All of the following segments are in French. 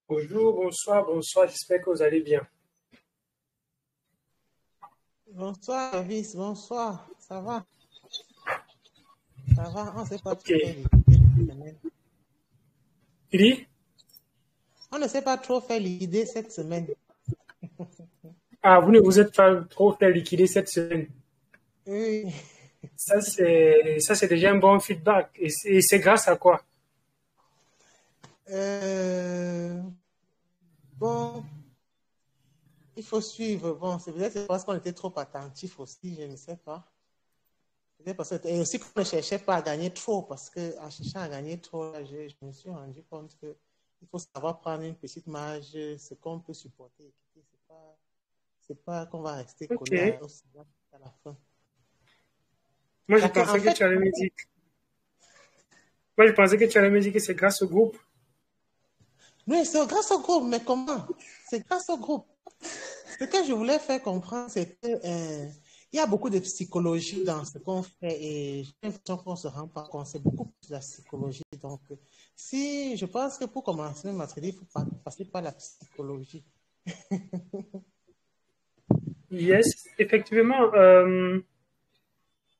Bonjour, bonsoir, bonsoir, j'espère que vous allez bien. Bonsoir, Vice, bonsoir. Ça va? Ça va? On ne s'est pas Ok. trop fait l'idée cette semaine. Il dit, On ne s'est pas trop fait l'idée cette semaine. ah, vous ne vous êtes pas trop fait liquider cette semaine. Oui. Ça, c'est déjà un bon feedback. Et c'est grâce à quoi? Euh, bon, il faut suivre. Bon, c'est peut-être parce qu'on était trop attentifs aussi, je ne sais pas. Peut-être parce que, et aussi qu'on ne cherchait pas à gagner trop, parce qu'en cherchant à gagner trop, là, je me suis rendu compte qu'il faut savoir prendre une petite marge, ce qu'on peut supporter. C'est pas qu'on va rester Ok. collé à la fin. Moi, je Chacun, en pensais que fait, tu allais me dire, moi, je pensais que tu allais me dire que c'est grâce au groupe. oui, c'est grâce au groupe, mais comment? C'est grâce au groupe. Ce que je voulais faire comprendre, c'est que il y a beaucoup de psychologie dans ce qu'on fait et j'ai l'impression qu'on ne se rend pas compte. C'est beaucoup plus de la psychologie. Donc, si je pense que pour commencer ma traité, il faut passer par la psychologie. Yes, effectivement,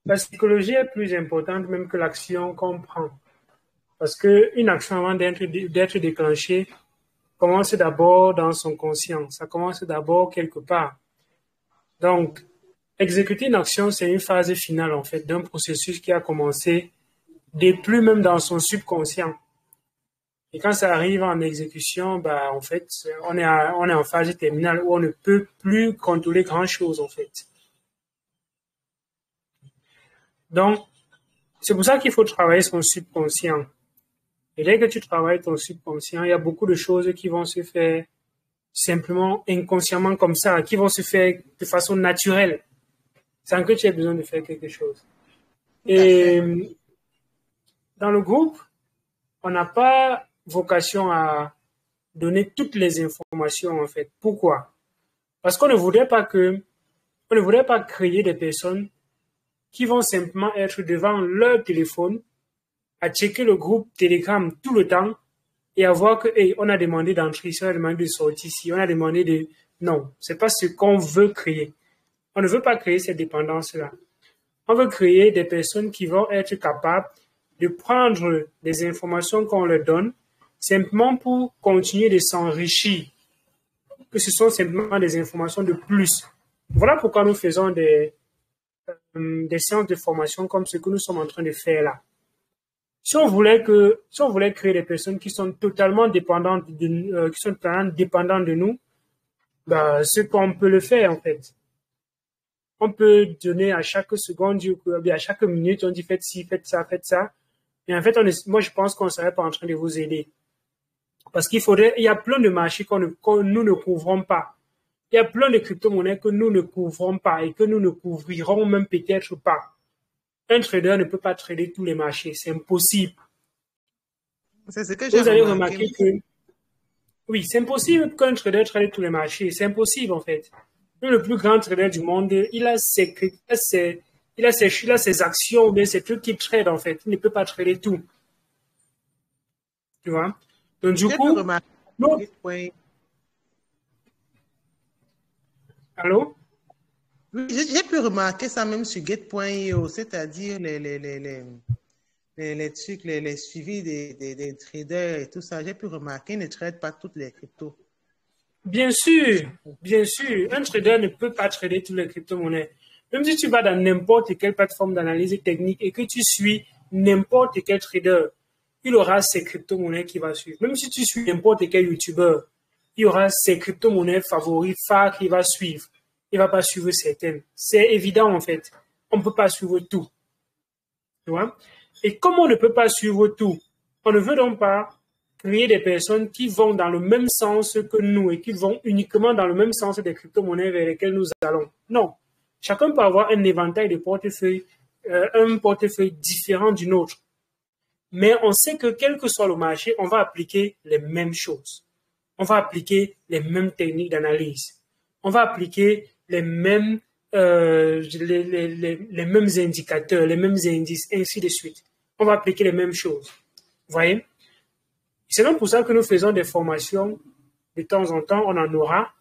la psychologie est plus importante même que l'action qu'on prend. Parce qu'une action, avant d'être déclenchée, commence d'abord dans son conscient. Ça commence d'abord quelque part. Donc, exécuter une action, c'est une phase finale, en fait, d'un processus qui a commencé depuis même dans son subconscient. Et quand ça arrive en exécution, bah, en fait, on est en phase terminale où on ne peut plus contrôler grand-chose, en fait. Donc, c'est pour ça qu'il faut travailler son subconscient. Et dès que tu travailles ton subconscient, il y a beaucoup de choses qui vont se faire simplement inconsciemment comme ça, qui vont se faire de façon naturelle, sans que tu aies besoin de faire quelque chose. Tout à fait. Et dans le groupe, on n'a pas vocation à donner toutes les informations, en fait. Pourquoi? Parce on ne voudrait pas créer des personnes qui vont simplement être devant leur téléphone à checker le groupe Telegram tout le temps et à voir que, hey, on a demandé d'entrer ici, on a demandé de sortir ici, on a demandé de... Non, c'est pas ce qu'on veut créer. On ne veut pas créer cette dépendance-là. On veut créer des personnes qui vont être capables de prendre les informations qu'on leur donne simplement pour continuer de s'enrichir, que ce sont simplement des informations de plus. Voilà pourquoi nous faisons des séances de formation comme ce que nous sommes en train de faire là. Si on voulait créer des personnes qui sont totalement dépendantes de nous, bah, ce qu'on peut le faire en fait. On peut donner à chaque seconde, à chaque minute, on dit faites ci, faites ça, faites ça. Et en fait, moi, je pense qu'on ne serait pas en train de vous aider. Parce il y a plein de marchés que nous ne couvrons pas. Il y a plein de crypto-monnaies que nous ne couvrons pas et que nous ne couvrirons même peut-être pas. Un trader ne peut pas trader tous les marchés. C'est impossible. C'est ce que j'ai Vous allez remarqué. remarquer que, oui, c'est impossible qu'un trader trade tous les marchés. C'est impossible, en fait. Même le plus grand trader du monde, il a ses actions, mais c'est trucs qu'il trade, en fait. Il ne peut pas trader tout. Tu vois? Donc, du J'ai pu coup, remarquer non. Bitcoin. Allô? Oui, j'ai pu remarquer ça même sur Gate.io, c'est-à-dire les trucs, les suivis des traders et tout ça. J'ai pu remarquer, ils ne traitent pas toutes les cryptos. Bien sûr, bien sûr. Un trader ne peut pas trader tous les crypto-monnaies. Même si tu vas dans n'importe quelle plateforme d'analyse technique et que tu suis n'importe quel trader, il aura ses crypto-monnaies qui va suivre. Même si tu suis n'importe quel YouTuber, il y aura ses crypto-monnaies favoris, phares qu'il va suivre. Il ne va pas suivre certaines. C'est évident, en fait. On ne peut pas suivre tout. Tu vois? Et comme on ne peut pas suivre tout, on ne veut donc pas créer des personnes qui vont dans le même sens que nous et qui vont uniquement dans le même sens des crypto-monnaies vers lesquelles nous allons. Non. Chacun peut avoir un éventail de portefeuilles, un portefeuille différent du nôtre. Mais on sait que quel que soit le marché, on va appliquer les mêmes choses. On va appliquer les mêmes techniques d'analyse. On va appliquer les mêmes indicateurs, les mêmes indices, ainsi de suite. On va appliquer les mêmes choses. Vous voyez? C'est donc pour ça que nous faisons des formations de temps en temps, on en aura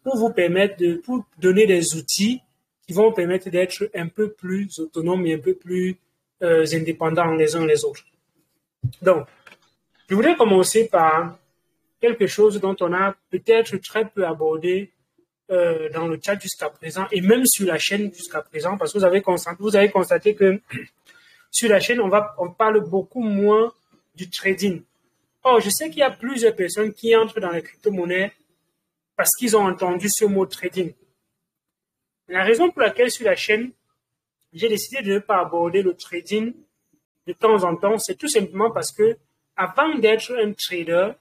pour vous permettre pour donner des outils qui vont permettre d'être un peu plus autonomes et un peu plus indépendants les uns les autres. Donc, je voudrais commencer par quelque chose dont on a peut-être très peu abordé dans le chat jusqu'à présent et même sur la chaîne jusqu'à présent, parce que vous avez constaté que sur la chaîne, on parle beaucoup moins du trading. Or, je sais qu'il y a plusieurs personnes qui entrent dans les crypto-monnaies parce qu'ils ont entendu ce mot trading. La raison pour laquelle sur la chaîne, j'ai décidé de ne pas aborder le trading de temps en temps, c'est tout simplement parce que avant d'être un trader,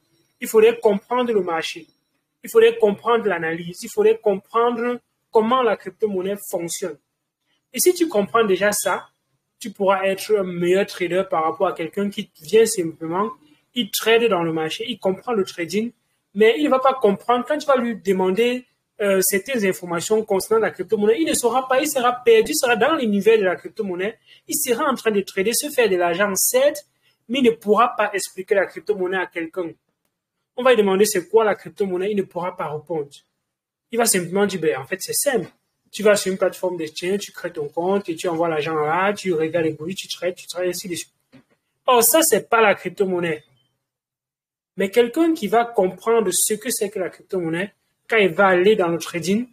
il faudrait comprendre le marché. Il faudrait comprendre l'analyse. Il faudrait comprendre comment la crypto-monnaie fonctionne. Et si tu comprends déjà ça, tu pourras être un meilleur trader par rapport à quelqu'un qui vient simplement, il trade dans le marché, il comprend le trading, mais il ne va pas comprendre quand tu vas lui demander certaines informations concernant la crypto-monnaie. Il ne saura pas, il sera perdu, il sera dans l'univers de la crypto-monnaie, il sera en train de trader, se faire de l'argent, certes, mais il ne pourra pas expliquer la crypto-monnaie à quelqu'un. On va lui demander c'est quoi la crypto-monnaie, il ne pourra pas répondre. Il va simplement dire, ben, en fait, c'est simple. Tu vas sur une plateforme d'exchange, tu crées ton compte et tu envoies l'argent là, tu regardes les bruits, tu trades, ainsi de suite. Or, ça, c'est pas la crypto-monnaie. Mais quelqu'un qui va comprendre ce que c'est que la crypto-monnaie, quand il va aller dans le trading,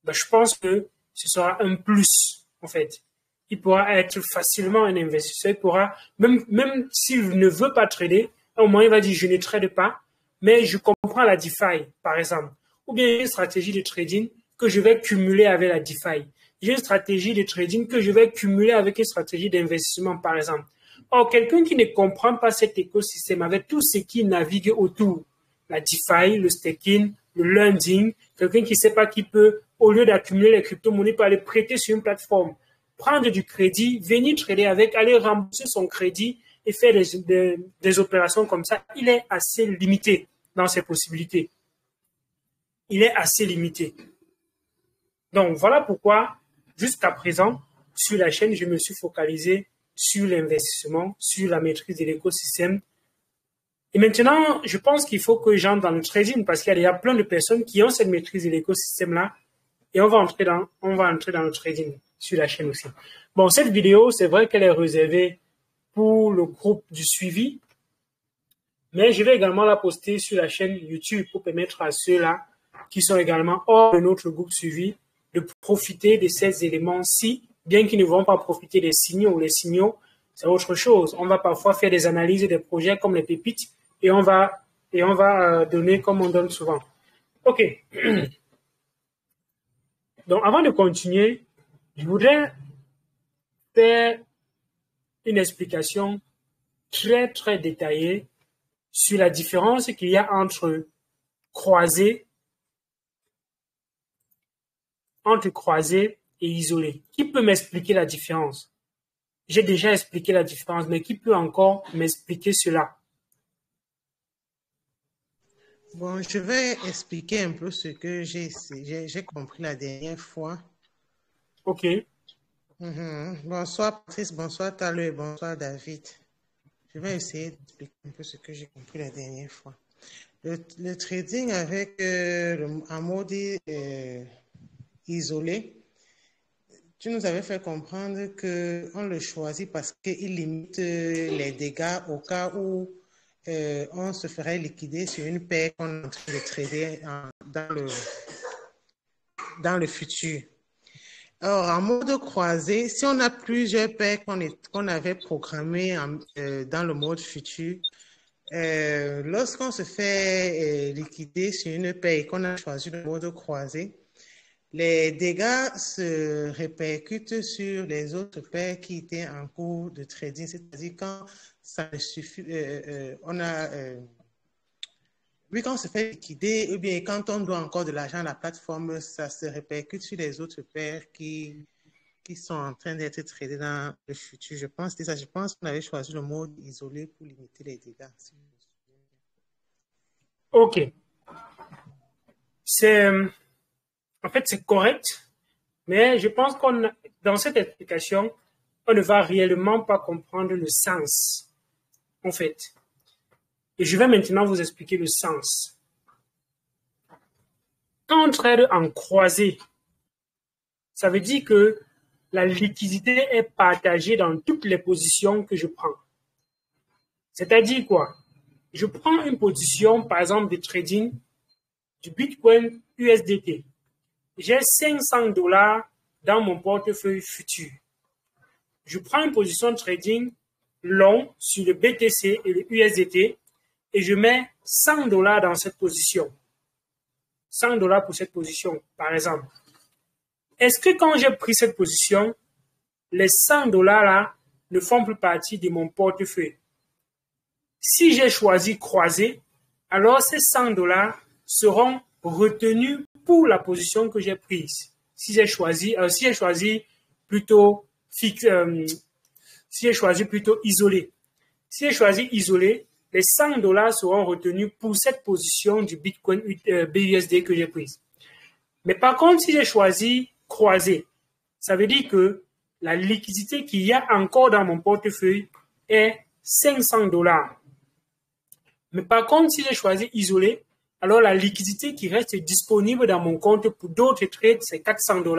ben, je pense que ce sera un plus, en fait. Il pourra être facilement un investisseur, il pourra, même s'il ne veut pas trader, au moins il va dire, je ne trade pas, mais je comprends la DeFi, par exemple. Ou bien une stratégie de trading que je vais cumuler avec la DeFi. J'ai une stratégie de trading que je vais cumuler avec une stratégie d'investissement, par exemple. Or, quelqu'un qui ne comprend pas cet écosystème avec tout ce qui navigue autour, la DeFi, le staking, le lending, quelqu'un qui ne sait pas qui peut, au lieu d'accumuler les crypto-monnaies, peut aller prêter sur une plateforme, prendre du crédit, venir trader avec, aller rembourser son crédit et faire des opérations comme ça, il est assez limité dans ses possibilités. Il est assez limité. Donc, voilà pourquoi, jusqu'à présent, sur la chaîne, je me suis focalisé sur l'investissement, sur la maîtrise de l'écosystème. Et maintenant, je pense qu'il faut que j'entre dans le trading parce qu'il y a plein de personnes qui ont cette maîtrise de l'écosystème-là et on va entrer dans le trading sur la chaîne aussi. Bon, cette vidéo, c'est vrai qu'elle est réservée pour le groupe du suivi, mais je vais également la poster sur la chaîne YouTube pour permettre à ceux-là qui sont également hors de notre groupe suivi de profiter de ces éléments-ci, bien qu'ils ne vont pas profiter des signaux. Les signaux, c'est autre chose. On va parfois faire des analyses des projets comme les pépites et on va donner comme on donne souvent. OK. Donc, avant de continuer, je voudrais faire une explication très, très détaillée sur la différence qu'il y a entre croisé et isolé. Qui peut m'expliquer la différence? J'ai déjà expliqué la différence, mais qui peut encore m'expliquer cela? Bon, je vais expliquer un peu ce que j'ai compris la dernière fois. OK. Bonsoir Patrice, bonsoir Talou, bonsoir David. Je vais essayer d'expliquer un peu ce que j'ai compris la dernière fois. Le trading avec un mode isolé, tu nous avais fait comprendre qu'on le choisit parce qu'il limite les dégâts au cas où on se ferait liquider sur une paire qu'on est en train de trader dans le futur. Alors, en mode croisé, si on a plusieurs paires qu'on avait programmées dans le mode futur, lorsqu'on se fait liquider sur une paire et qu'on a choisi le mode croisé, les dégâts se répercutent sur les autres paires qui étaient en cours de trading, c'est-à-dire quand ça ne suffit, quand on se fait liquider, ou bien quand on doit encore de l'argent à la plateforme, ça se répercute sur les autres paires qui sont en train d'être tradés dans le futur. Je pense qu'on avait choisi le mode isolé pour limiter les dégâts. OK. En fait, c'est correct, mais je pense dans cette explication, on ne va réellement pas comprendre le sens, en fait. Et je vais maintenant vous expliquer le sens. Quand on trade en croisée, ça veut dire que la liquidité est partagée dans toutes les positions que je prends. C'est-à-dire quoi? Je prends une position, par exemple, de trading du Bitcoin USDT. J'ai 500 $ dans mon portefeuille futur. Je prends une position de trading long sur le BTC et le USDT et je mets 100 $ dans cette position. 100 $ pour cette position, par exemple. Est-ce que quand j'ai pris cette position, les 100 $ là ne font plus partie de mon portefeuille? Si j'ai choisi croiser, alors ces 100 $ seront retenus pour la position que j'ai prise. Si j'ai choisi plutôt isolé. Si j'ai choisi isolé, les 100 $ seront retenus pour cette position du Bitcoin BUSD que j'ai prise. Mais par contre, si j'ai choisi croisé, ça veut dire que la liquidité qu'il y a encore dans mon portefeuille est 500 $. Mais par contre, si j'ai choisi isolé, alors la liquidité qui reste disponible dans mon compte pour d'autres trades, c'est 400 $.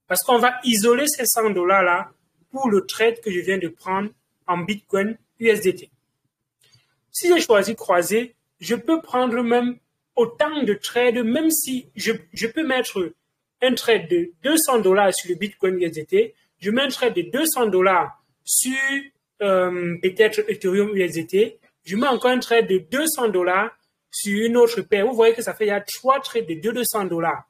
Parce qu'on va isoler ces 100 $ là pour le trade que je viens de prendre en Bitcoin USDT. Si j'ai choisi croisé, je peux prendre même autant de trades, même si je peux mettre un trade de 200 $ sur le Bitcoin USDT, je mets un trade de 200 $ sur peut-être Ethereum USDT, je mets encore un trade de 200 $ sur une autre paire. Vous voyez que ça fait il y a 3 trades de 200 $.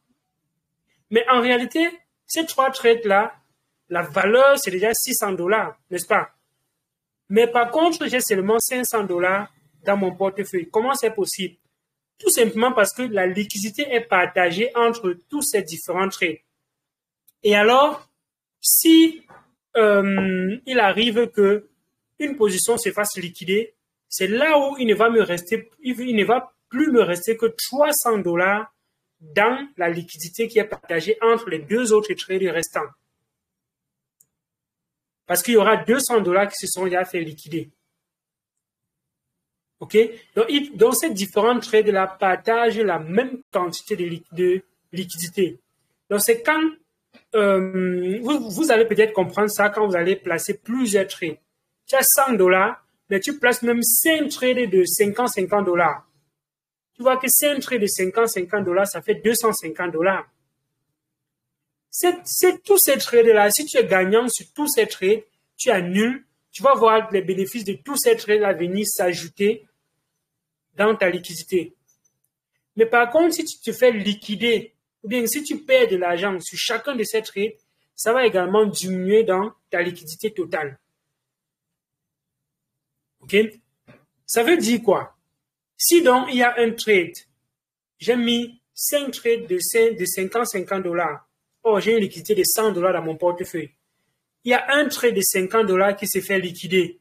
Mais en réalité, ces 3 trades-là, la valeur, c'est déjà 600 $, n'est-ce pas? Mais par contre, j'ai seulement 500 $ dans mon portefeuille. Comment c'est possible? Tout simplement parce que la liquidité est partagée entre tous ces différents trades. Et alors, si il arrive que une position se fasse liquider, c'est là où il ne va plus me rester que 300 $ dans la liquidité qui est partagée entre les deux autres trades restants. Parce qu'il y aura 200 $ qui se sont déjà fait liquider. OK? Donc ces différents trades-là partagent la même quantité de liquidité. Donc, c'est quand vous allez peut-être comprendre ça quand vous allez placer plusieurs trades. Tu as 100 $, mais tu places même 5 trades de 50 $. Tu vois que 5 trades de 50 $, ça fait 250 $. C'est tous ces trades-là. Si tu es gagnant sur tous ces trades, tu annules, tu vas voir les bénéfices de tous ces trades-là venir s'ajouter dans ta liquidité. Mais par contre, si tu te fais liquider, ou bien si tu perds de l'argent sur chacun de ces trades, ça va également diminuer dans ta liquidité totale. OK? Ça veut dire quoi? Si donc il y a un trade, j'ai mis 5 trades de 50 $, oh, j'ai une liquidité de 100 $ dans mon portefeuille. Il y a un trade de 50 $ qui s'est fait liquider.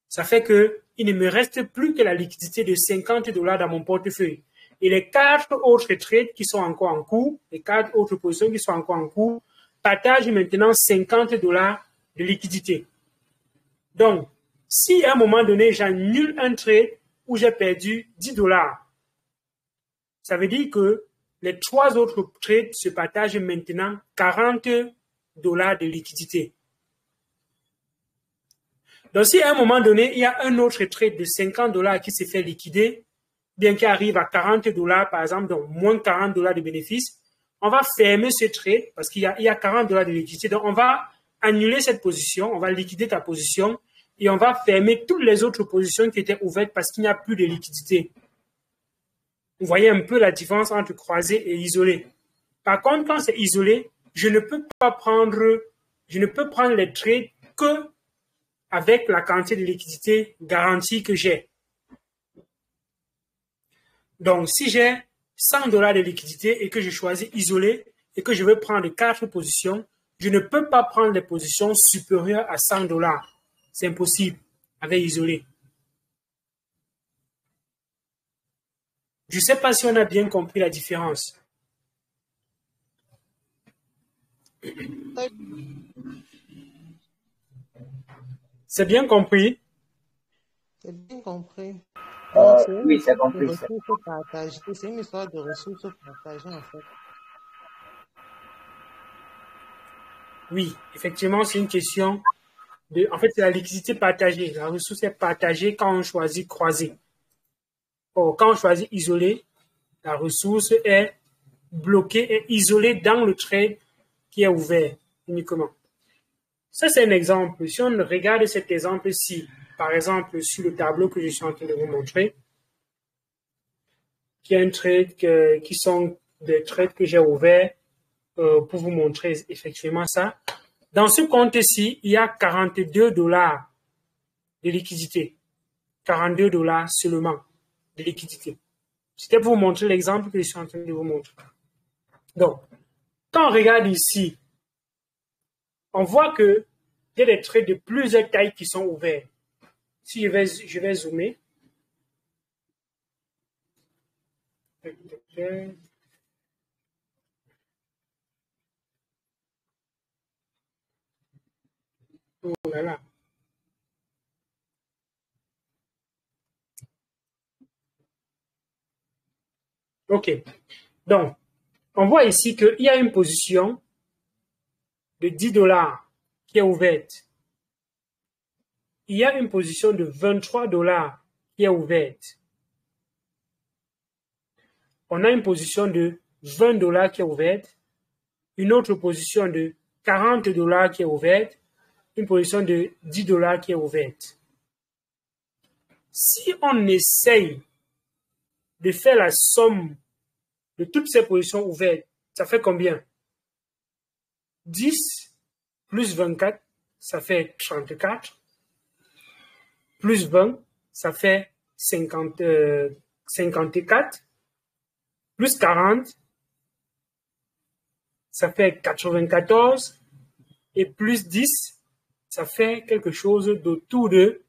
Ça fait que il ne me reste plus que la liquidité de 50 $ dans mon portefeuille. Et les 4 autres trades qui sont encore en cours, les 4 autres positions qui sont encore en cours, partagent maintenant 50 $ de liquidité. Donc, si à un moment donné, j'annule un trade où j'ai perdu 10 $, ça veut dire que les 3 autres trades se partagent maintenant 40 $ de liquidité. Donc, si à un moment donné, il y a un autre trade de 50 $ qui s'est fait liquider, bien qu'il arrive à 40 $, par exemple, donc moins 40 $ de bénéfices, on va fermer ce trade parce qu'il y a 40 $ de liquidité. Donc, on va annuler cette position, on va liquider ta position et on va fermer toutes les autres positions qui étaient ouvertes parce qu'il n'y a plus de liquidité. Vous voyez un peu la différence entre croisé et isolé. Par contre, quand c'est isolé, je ne peux prendre les trades que avec la quantité de liquidité garantie que j'ai. Donc, si j'ai 100 $ de liquidité et que je choisis isolé et que je veux prendre 4 positions, je ne peux pas prendre les positions supérieures à 100 $. C'est impossible avec isolé. Je ne sais pas si on a bien compris la différence. C'est bien compris? C'est bien compris. Donc, c'est une Oui, c'est histoire de compris. ressources partagées. C'est une histoire de ressources partagées, en fait. Oui, effectivement, c'est une question de... En fait, c'est la liquidité partagée. La ressource est partagée quand on choisit croiser. Or, quand on choisit isoler, la ressource est bloquée et isolée dans le trade qui est ouvert uniquement. Ça, c'est un exemple. Si on regarde cet exemple-ci, par exemple, sur le tableau que je suis en train de vous montrer, qui est un trade qui sont des trades que j'ai ouverts pour vous montrer effectivement ça. Dans ce compte-ci, il y a 42 dollars de liquidité. 42 dollars seulement de liquidité. C'était pour vous montrer l'exemple que je suis en train de vous montrer. Donc, quand on regarde ici, on voit que il y a des trades de plusieurs tailles qui sont ouverts. Si je vais zoomer. Oh là là. OK. Donc, on voit ici qu'il y a une position de 10 dollars qui est ouverte. Il y a une position de 23 dollars qui est ouverte. On a une position de 20 dollars qui est ouverte. Une autre position de 40 dollars qui est ouverte. Une position de 10 dollars qui est ouverte. Si on essaye de faire la somme de toutes ces positions ouvertes, ça fait combien? 10 plus 24, ça fait 34. Plus 20, ça fait 54. Plus 40, ça fait 94. Et plus 10, ça fait quelque chose d'autour de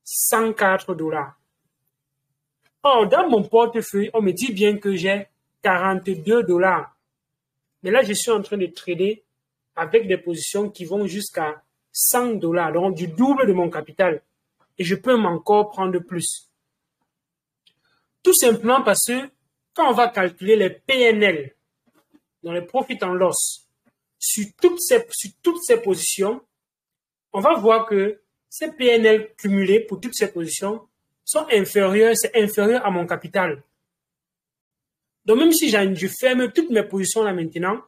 104 dollars. Or, dans mon portefeuille, on me dit bien que j'ai 42 dollars. Mais là, je suis en train de trader avec des positions qui vont jusqu'à 100 dollars, donc du double de mon capital. Et je peux encore prendre plus. Tout simplement parce que quand on va calculer les PNL, dans les profit and loss, sur toutes ces positions, on va voir que ces PNL cumulés pour toutes ces positions sont inférieurs, c'est inférieur à mon capital. Donc même si je ferme toutes mes positions là maintenant,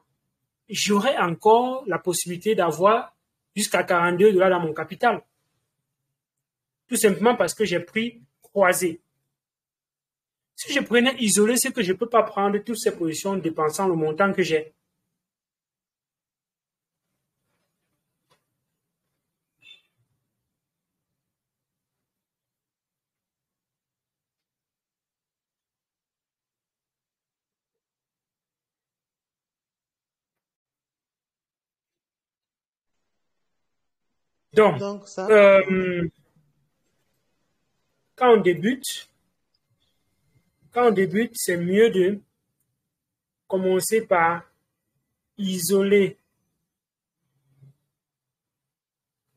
j'aurai encore la possibilité d'avoir jusqu'à 42 dollars dans mon capital. Tout simplement parce que j'ai pris croisé. Si je prenais isolé, c'est que je ne peux pas prendre toutes ces positions dépensant le montant que j'ai. Donc ça, quand on débute, c'est mieux de commencer par isoler.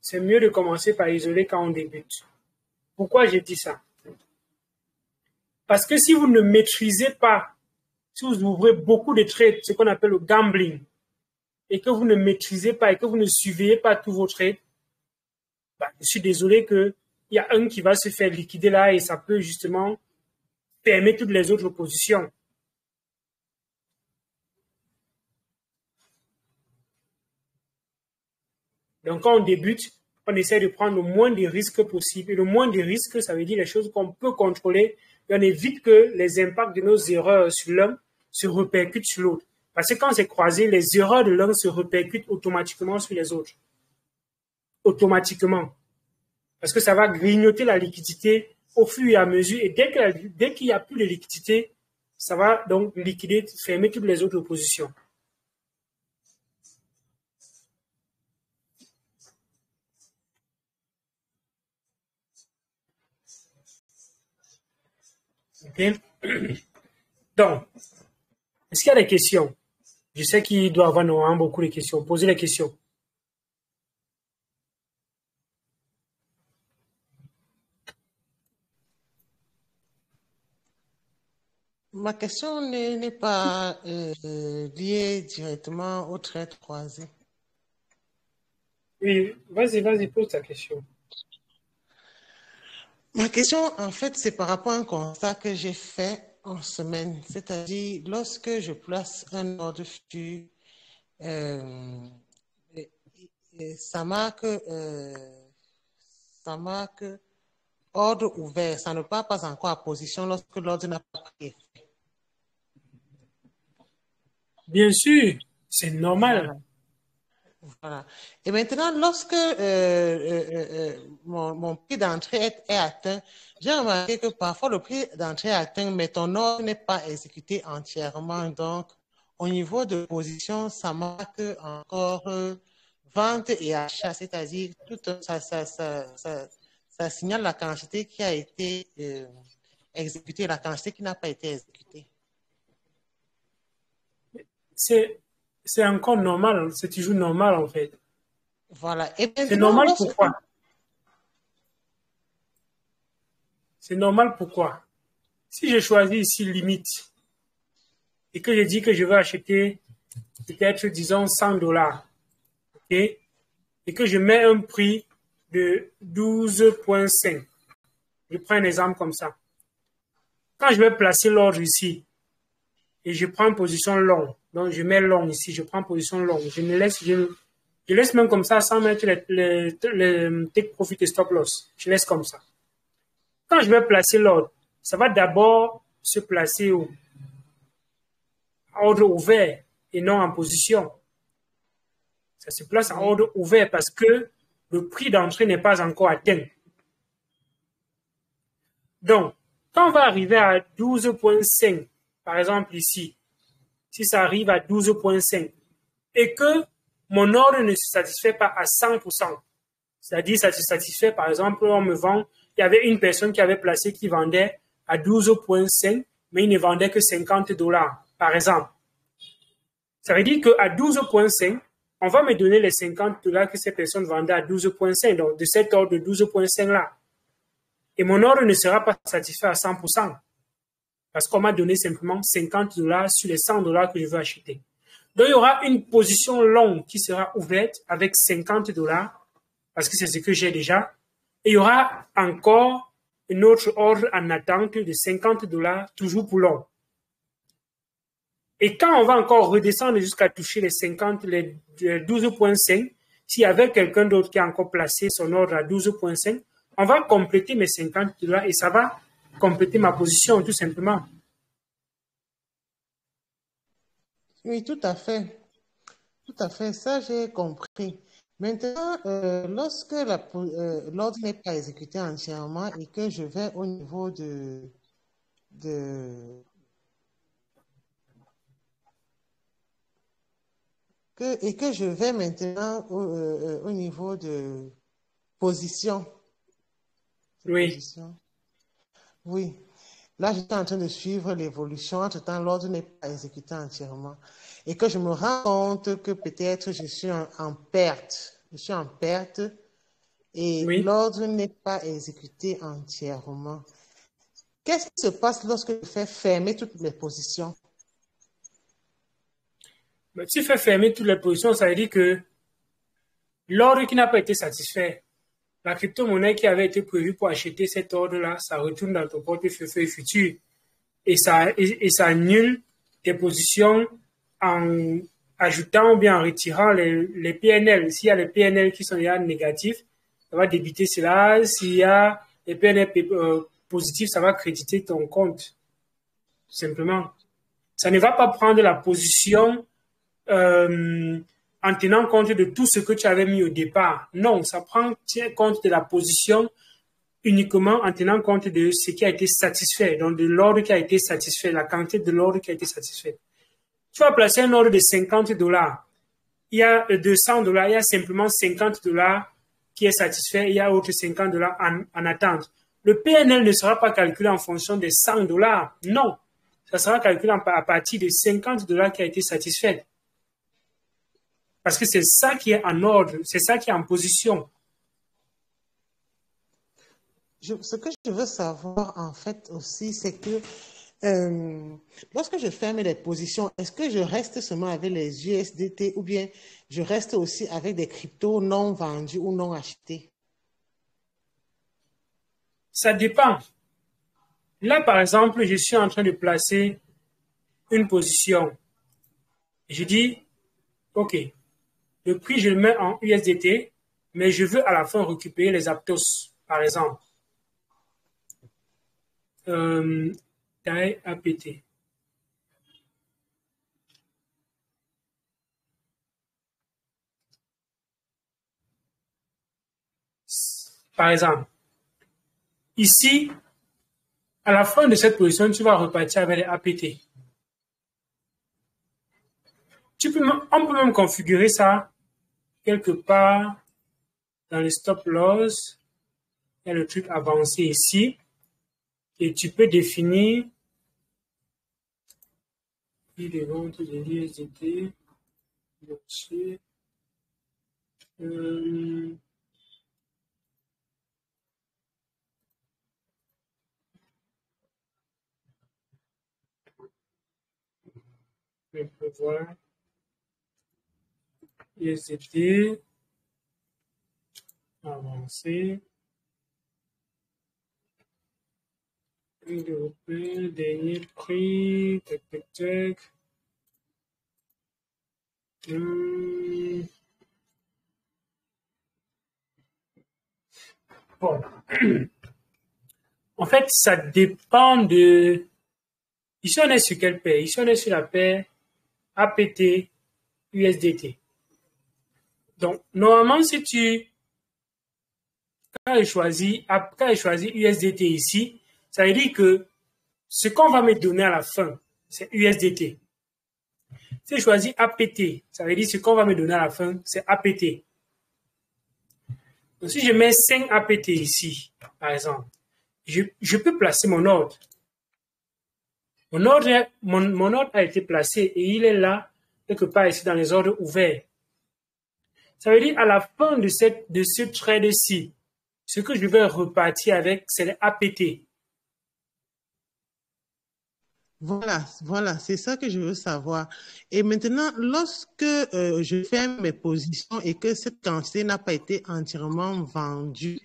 C'est mieux de commencer par isoler quand on débute. Pourquoi j'ai dit ça? Parce que si vous ne maîtrisez pas, si vous ouvrez beaucoup de trades, ce qu'on appelle le gambling, et que vous ne maîtrisez pas et que vous ne surveillez pas tous vos trades, je suis désolé qu'il y a un qui va se faire liquider là et ça peut justement fermer toutes les autres positions. Donc, quand on débute, on essaie de prendre le moins de risques possible. Et le moins de risques, ça veut dire les choses qu'on peut contrôler. Et on évite que les impacts de nos erreurs sur l'un se répercutent sur l'autre. Parce que quand c'est croisé, les erreurs de l'un se répercutent automatiquement sur les autres. Automatiquement. Parce que ça va grignoter la liquidité au fur et à mesure. Et dès qu'il n'y a plus de liquidité, ça va donc liquider, fermer toutes les autres positions. Okay. Donc, est-ce qu'il y a des questions? Je sais qu'il doit y avoir beaucoup de questions. Posez les questions. Ma question n'est pas liée directement au trait croisé. Oui, vas-y, pose ta question. Ma question, en fait, c'est par rapport à un constat que j'ai fait en semaine. C'est-à-dire, lorsque je place un ordre futur, euh, et- ça marque ordre ouvert. Ça ne part pas encore à position lorsque l'ordre n'a pas pris. Bien sûr, c'est normal. Voilà. Voilà. Et maintenant, lorsque mon prix d'entrée est atteint, j'ai remarqué que parfois le prix d'entrée est atteint, mais ton ordre n'est pas exécuté entièrement. Donc, au niveau de position, ça marque encore vente et achat, c'est-à-dire tout ça signale la quantité qui a été exécutée, la quantité qui n'a pas été exécutée. C'est, c'est encore normal, c'est toujours normal en fait. Voilà. Et C'est maintenant, normal lorsque... pourquoi? C'est normal pourquoi? Si je choisis ici limite et que je dis que je veux acheter peut-être, disons, 100 dollars, ok? Et que je mets un prix de 12,5. Je prends un exemple comme ça. Quand je vais placer l'ordre ici et je prends position long, donc je mets long ici, je prends position long, je laisse même comme ça sans mettre les take profit et stop loss. Je laisse comme ça. Quand je vais placer l'ordre, ça va d'abord se placer au ordre ouvert et non en position. Ça se place en Oui, ordre ouvert parce que le prix d'entrée n'est pas encore atteint. Donc, quand on va arriver à 12,5, par exemple ici, si ça arrive à 12,5 et que mon ordre ne se satisfait pas à 100%, c'est-à-dire ça se satisfait, par exemple, on me vend, il y avait une personne qui avait placé qui vendait à 12,5, mais il ne vendait que 50 dollars, par exemple. Ça veut dire qu'à 12,5, on va me donner les 50 dollars que ces personnes vendaient à 12,5, donc de cet ordre de 12,5 là. Et mon ordre ne sera pas satisfait à 100%, parce qu'on m'a donné simplement 50 dollars sur les 100 dollars que je veux acheter. Donc, il y aura une position longue qui sera ouverte avec 50 dollars, parce que c'est ce que j'ai déjà. Et il y aura encore un autre ordre en attente de 50 dollars, toujours pour long. Et quand on va encore redescendre jusqu'à toucher les 50, les 12,5, s'il y avait quelqu'un d'autre qui a encore placé son ordre à 12,5, on va compléter mes 50 dollars et ça va compléter ma position tout simplement. oui, tout à fait. Tout à fait, ça j'ai compris. Maintenant, lorsque l'ordre n'est pas exécuté entièrement et que je vais au niveau de et que je vais maintenant au niveau de position, de Oui, position. Oui, là j'étais en train de suivre l'évolution. Entre-temps, l'ordre n'est pas exécuté entièrement et que je me rends compte que peut-être je suis en perte. Je suis en perte. Et oui. l'ordre n'est pas exécuté entièrement. Qu'est-ce qui se passe lorsque je fais fermer toutes les positions? Mais si tu fais fermer toutes les positions, ça veut dire que l'ordre qui n'a pas été satisfait, la crypto-monnaie qui avait été prévue pour acheter cet ordre-là, ça retourne dans ton portefeuille futur et ça annule tes positions en ajoutant ou bien en retirant les PNL. S'il y a les PNL qui sont déjà négatifs, ça va débiter cela. S'il y a les PNL positifs, ça va créditer ton compte, tout simplement. Ça ne va pas prendre la position en tenant compte de tout ce que tu avais mis au départ. Non, ça tient compte de la position uniquement en tenant compte de ce qui a été satisfait, donc de l'ordre qui a été satisfait, la quantité de l'ordre qui a été satisfait. Tu vas placer un ordre de 50 dollars. Il y a 200 dollars, il y a simplement 50 dollars qui est satisfait, il y a autre 50 dollars en attente. Le PNL ne sera pas calculé en fonction des 100 dollars. Non, ça sera calculé à partir de 50 dollars qui a été satisfait. Parce que c'est ça qui est en ordre, c'est ça qui est en position. Ce que je veux savoir en fait aussi, c'est que Euh, Lorsque je ferme les positions, est-ce que je reste seulement avec les USDT ou bien je reste aussi avec des cryptos non vendus ou non achetés? Ça dépend. Là, par exemple, je suis en train de placer une position. Je dis, OK, le prix, je le mets en USDT, mais je veux à la fin récupérer les Aptos, par exemple. Taille APT. Par exemple, ici, à la fin de cette position, tu vas repartir avec les APT. On peut même configurer ça quelque part dans les stop loss. Il y a le truc avancé ici. Et tu peux définir les ventes de l'USDT. Je peux voir USDT avancé. Prix européen, dernier prix, tac, tac, tac. Bon. En fait, ça dépend de... Ici, on est sur quelle paire? Ici, on est sur la paire APT USDT. Donc, normalement, si tu... Quand je choisis USDT ici, ça veut dire que ce qu'on va me donner à la fin, c'est USDT. Si je choisis APT, ça veut dire ce qu'on va me donner à la fin, c'est APT. Donc, si je mets 5 APT ici, par exemple, je peux placer mon ordre. Mon ordre a été placé et il est là, quelque part ici dans les ordres ouverts. Ça veut dire à la fin de ce trade-ci, ce que je vais repartir avec, c'est les APT. Voilà, c'est ça que je veux savoir. Et maintenant, lorsque je ferme mes positions et que cette quantité n'a pas été entièrement vendue,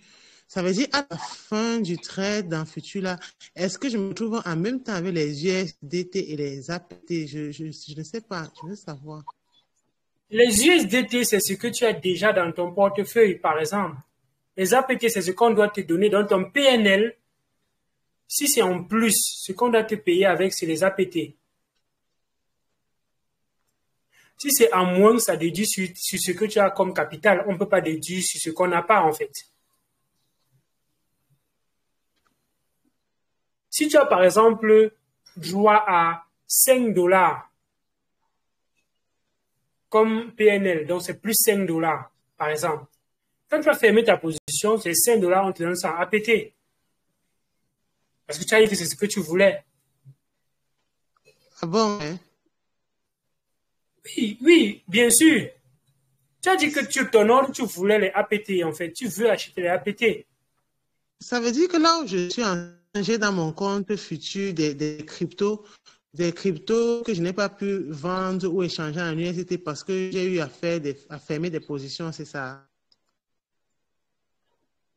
ça veut dire à la fin du trade dans le futur, là, est-ce que je me trouve en même temps avec les USDT et les APT? Je ne sais pas, je veux savoir. Les USDT, c'est ce que tu as déjà dans ton portefeuille, par exemple. Les APT, c'est ce qu'on doit te donner dans ton PNL. Si c'est en plus, ce qu'on doit te payer avec, c'est les APT. Si c'est en moins, ça déduit sur ce que tu as comme capital. On ne peut pas déduire sur ce qu'on n'a pas, en fait. Si tu as, par exemple, droit à 5 dollars comme PNL, donc c'est plus 5 dollars, par exemple. Quand tu vas fermer ta position, c'est 5 dollars, on te donne ça en APT. Parce que tu as dit que c'est ce que tu voulais. Ah bon, hein? Oui, oui, bien sûr. Tu as dit que ton ordre, tu voulais les APT, en fait. Tu veux acheter les APT. Ça veut dire que là où je suis j'ai dans mon compte futur des cryptos que je n'ai pas pu vendre ou échanger en USDT parce que j'ai eu à fermer des positions, c'est ça.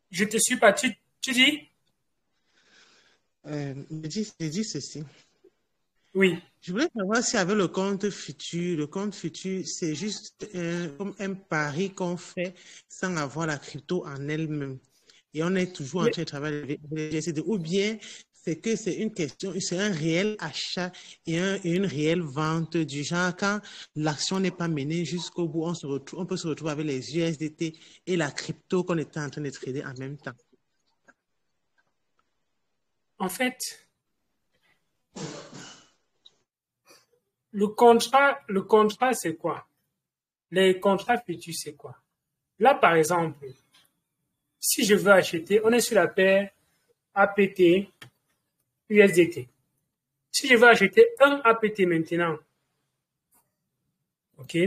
Je te suis pas. Tu dis? Je dis ceci. Oui. Je voulais savoir si avec le compte futur, c'est juste comme un pari qu'on fait sans avoir la crypto en elle-même. Et on est toujours en train de travailler avec les GCD. Ou bien c'est que c'est une question, c'est un réel achat et une réelle vente du genre quand l'action n'est pas menée jusqu'au bout, on peut se retrouver avec les USDT et la crypto qu'on était en train de trader en même temps. En fait, le contrat, c'est quoi? Les contrats futurs, c'est quoi? Là, par exemple, si je veux acheter, on est sur la paire APT USDT. Si je veux acheter un APT maintenant, OK?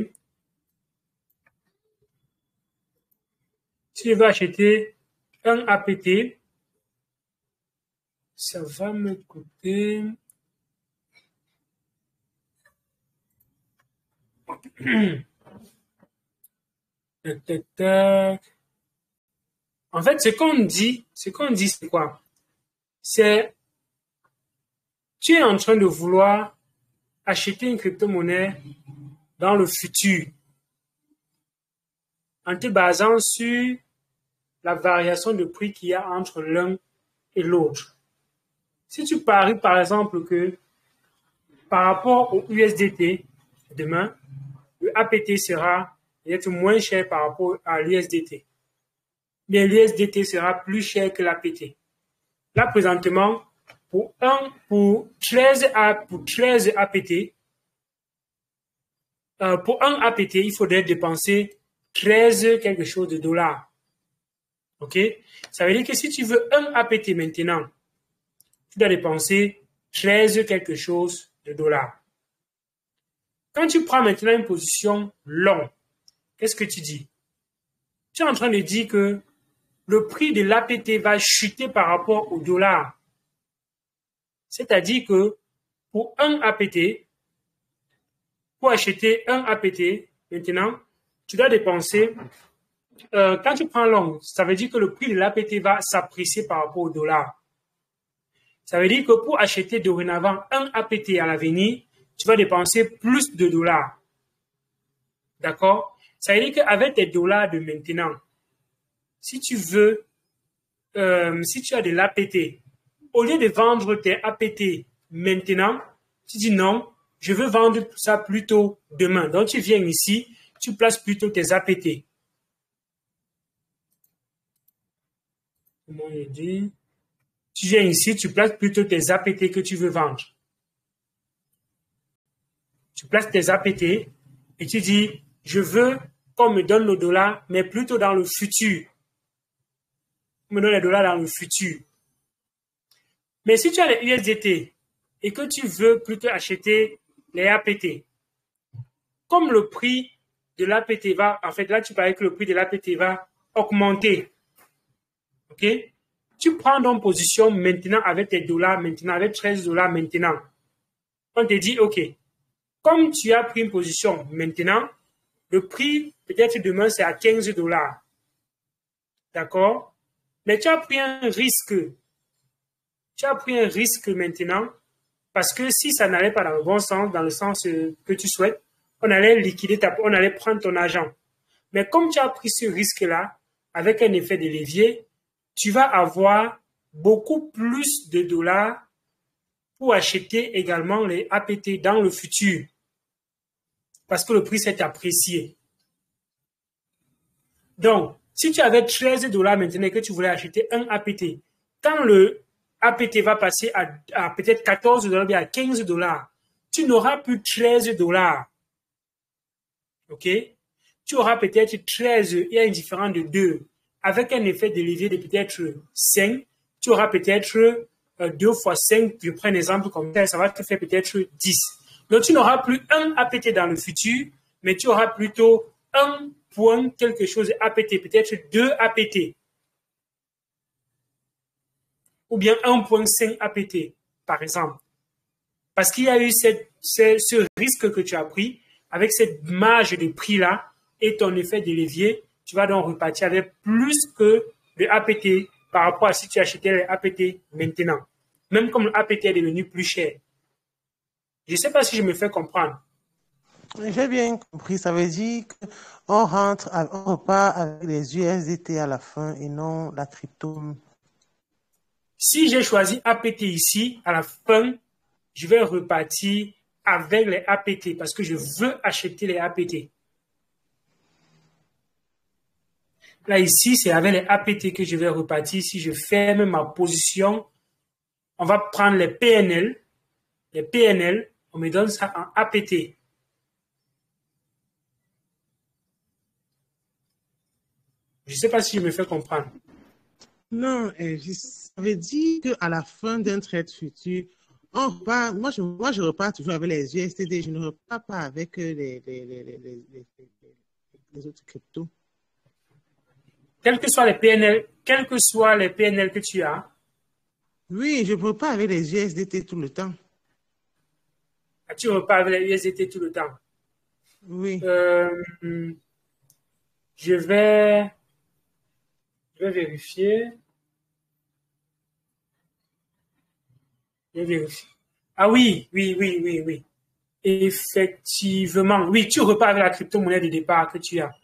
Si je veux acheter un APT, ça va me coûter Tac, tac, tac. En fait, c'est quoi? C'est, tu es en train de vouloir acheter une crypto-monnaie dans le futur en te basant sur la variation de prix qu'il y a entre l'un et l'autre. Si tu paries, par exemple, que par rapport au USDT, demain, le APT sera peut-être moins cher par rapport à l'USDT. Mais l'USDT sera plus cher que l'APT. Là, présentement, pour 13 APT, pour un APT, il faudrait dépenser 13 quelque chose de dollars. OK? Ça veut dire que si tu veux un APT maintenant, tu dois dépenser 13 quelque chose de dollars. Quand tu prends maintenant une position long, qu'est-ce que tu dis? Tu es en train de dire que le prix de l'APT va chuter par rapport au dollar. C'est-à-dire que pour un APT, pour acheter un APT, maintenant, tu dois dépenser, quand tu prends long, ça veut dire que le prix de l'APT va s'apprécier par rapport au dollar. Ça veut dire que pour acheter dorénavant un APT à l'avenir, tu vas dépenser plus de dollars. D'accord? Ça veut dire qu'avec tes dollars de maintenant, si tu veux, si tu as de l'APT, au lieu de vendre tes APT maintenant, tu dis non, je veux vendre ça plutôt demain. Donc, tu viens ici, tu places plutôt tes APT. Comment je dis? Tu viens ici, tu places plutôt tes APT que tu veux vendre. Tu places tes APT et tu dis, je veux qu'on me donne le dollar, mais plutôt dans le futur. On me donne les dollars dans le futur. Mais si tu as les USDT et que tu veux plutôt acheter les APT, comme le prix de l'APT va, en fait, là, tu parlais que le prix de l'APT va augmenter. OK? Tu prends donc position maintenant avec tes dollars, maintenant, avec 13 dollars maintenant. On te dit, OK, comme tu as pris une position maintenant, le prix, peut-être demain, c'est à 15 dollars. D'accord? Mais tu as pris un risque. Tu as pris un risque maintenant parce que si ça n'allait pas dans le bon sens, dans le sens que tu souhaites, on allait liquider on allait prendre ton argent. Mais comme tu as pris ce risque-là, avec un effet de levier, tu vas avoir beaucoup plus de dollars pour acheter également les APT dans le futur. Parce que le prix s'est apprécié. Donc, si tu avais 13 dollars maintenant et que tu voulais acheter un APT, quand le APT va passer à peut-être 14 dollars, bien à 15 dollars, tu n'auras plus 13 dollars. OK? Tu auras peut-être 13 et un différent de 2. Avec un effet de levier de peut-être 5, tu auras peut-être 2 fois 5, je prends un exemple comme ça, ça va te faire peut-être 10. Donc, tu n'auras plus un APT dans le futur, mais tu auras plutôt un point quelque chose APT, peut-être 2 APT. Ou bien 1,5 APT, par exemple. Parce qu'il y a eu ce risque que tu as pris, avec cette marge de prix-là et ton effet de levier, tu vas donc repartir avec plus que de APT par rapport à si tu achetais les APT maintenant. Même comme le APT est devenu plus cher. Je ne sais pas si je me fais comprendre. J'ai bien compris. Ça veut dire qu'on repart avec les USDT à la fin et non la crypto. Si j'ai choisi APT ici, à la fin, je vais repartir avec les APT parce que je veux acheter les APT. Là, ici, c'est avec les APT que je vais repartir. Si je ferme ma position, on va prendre les PNL. Les PNL, on me donne ça en APT. Je ne sais pas si je me fais comprendre. Non, ça veut dire qu'à la fin d'un trade futur, on repart, moi, je repars toujours avec les USDT, je ne repars pas avec les autres cryptos. Quels que soient les PNL que tu as. Oui, je ne repars avec les USDT tout le temps. Tu repars avec les USDT tout le temps. Oui. Euh, je vais, je vais vérifier. Je vais vérifier. Ah oui, oui, oui, oui, oui. Effectivement, oui, tu repars avec la crypto-monnaie de départ que tu as.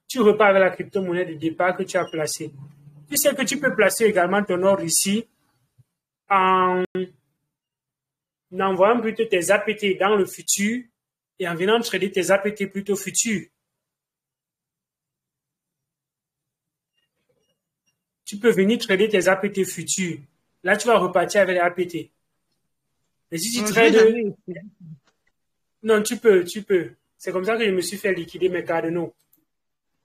Tu repars avec la crypto-monnaie de départ que tu as placée. Tu sais que tu peux placer également ton ordre ici en envoyant plutôt tes APT dans le futur et en venant trader tes APT plutôt futur. Tu peux venir trader tes APT futurs. Là, tu vas repartir avec les APT. Mais si tu Non, je n'ai trades, jamais essayé. non, tu peux, tu peux. C'est comme ça que je me suis fait liquider mes cardinaux.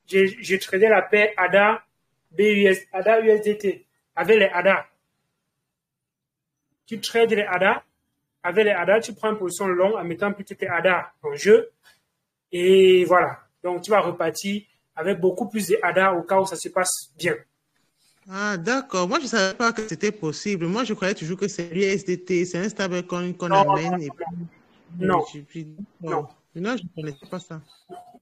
J'ai tradé la paire ADA, BUS, ADA USDT avec les ADA. Tu trades les ADA. Avec les ADA, tu prends une position longue en mettant plutôt tes ADA en jeu. Et voilà. Donc, tu vas repartir avec beaucoup plus de ADA au cas où ça se passe bien. Ah, d'accord. Moi, je ne savais pas que c'était possible. Moi, je croyais toujours que c'est l'USDT, c'est un stablecoin qu'on Non, amène. Et non, non. Non, je ne connaissais pas ça.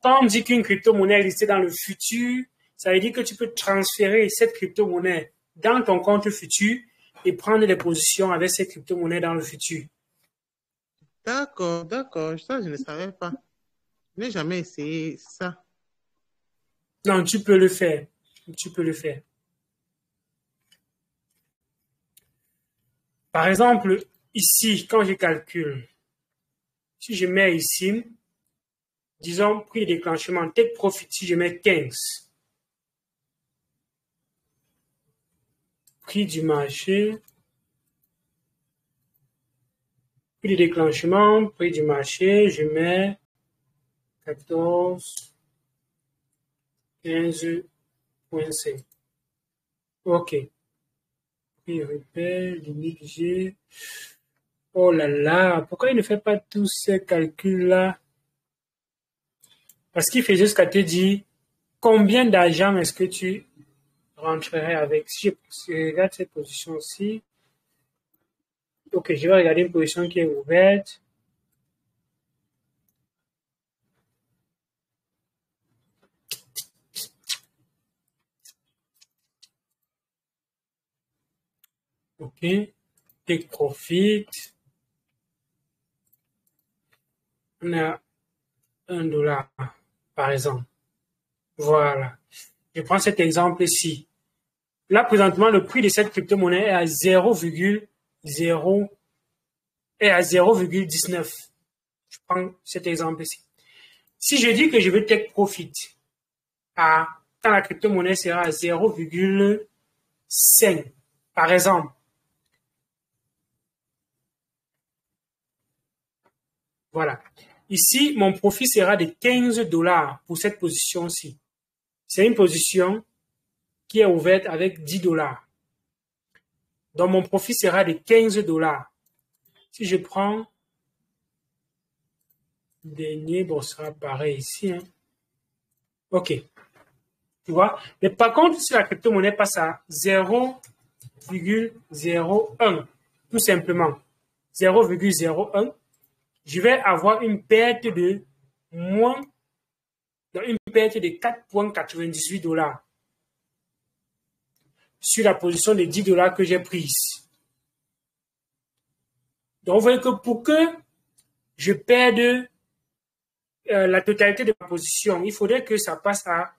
Quand on dit qu'une crypto-monnaie existe dans le futur, ça veut dire que tu peux transférer cette crypto-monnaie dans ton compte futur et prendre des positions avec cette crypto-monnaie dans le futur. D'accord, d'accord. Ça, je ne savais pas. Je n'ai jamais essayé ça. Non, tu peux le faire. Tu peux le faire. Par exemple, ici, quand je calcule, si je mets ici, disons, prix de déclenchement, take profit, si je mets 15, prix du marché, prix de déclenchement, prix du marché, je mets 14, 15,5. OK. Prix repère, limite G. Oh là là, pourquoi il ne fait pas tous ces calculs-là? Parce qu'il fait jusqu'à te dire combien d'argent est-ce que tu rentrerais avec. Si je regarde cette position-ci, ok, je vais regarder une position qui est ouverte. Ok, take profit. On a $1, par exemple. Voilà. Je prends cet exemple-ci. Là, présentement, le prix de cette crypto-monnaie est à 0,0 est à 0,19. Je prends cet exemple-ci. Si je dis que je veux take profit quand la crypto-monnaie sera à 0,5, par exemple, voilà. Ici, mon profit sera de $15 pour cette position-ci. C'est une position qui est ouverte avec $10. Donc, mon profit sera de $15. Si je prends le dernier, bon, ça sera pareil ici. Hein. OK. Tu vois? Mais par contre, si la crypto-monnaie passe à 0,01, tout simplement, 0,01, je vais avoir une perte de moins, une perte de $4,98 sur la position de $10 que j'ai prise. Donc, vous voyez que pour que je perde la totalité de ma position, il faudrait que ça passe à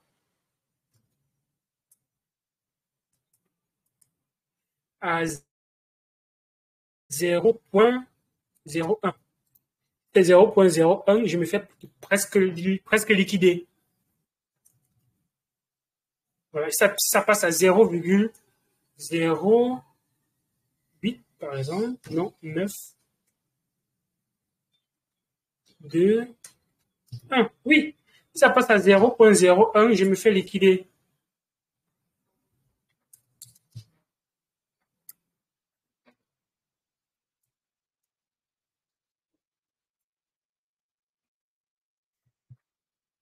0,01. C'est 0,01, je me fais presque liquider. Voilà, ça passe à 0,08 par exemple, non, 9, 2, 1. Oui, ça passe à 0,01, je me fais liquider.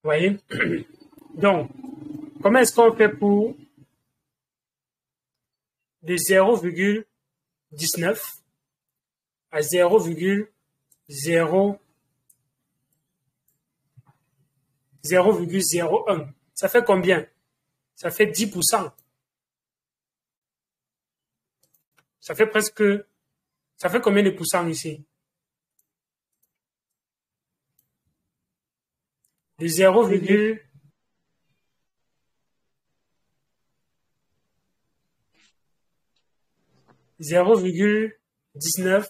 Vous voyez? Donc, comment est-ce qu'on fait pour de 0,19 à 0,01 0,01. Ça fait combien? Ça fait 10%. Ça fait presque... Ça fait combien de pourcents ici? De 0,19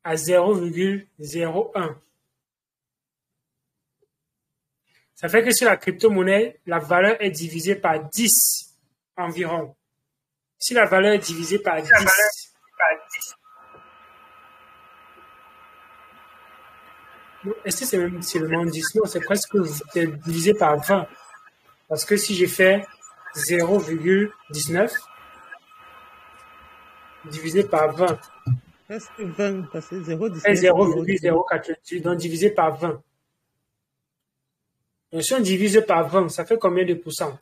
à 0,01. Ça fait que sur la crypto-monnaie, la valeur est divisée par 10 environ. Si la valeur est divisée par 10, est-ce que c'est même seulement 10? Non, c'est presque divisé par 20. Parce que si j'ai fait 0,19 divisé par 20, Presque 20, parce que 0,19 c'est 0,088, donc divisé par 20. Donc si on divise par 20, ça fait combien de pourcents?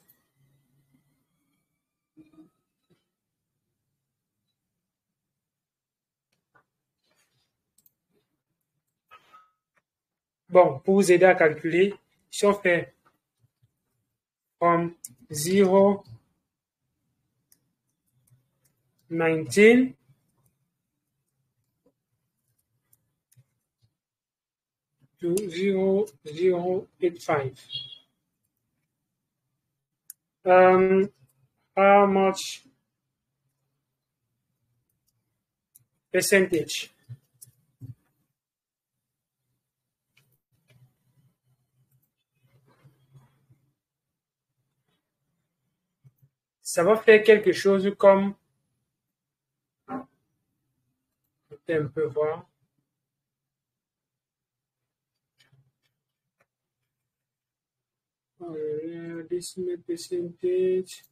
Bon, pour vous aider à calculer, si on fait from 0, 19 to 0,085. How much percentage? Ça va faire quelque chose comme, je vais un peu voir. Decimal percentage.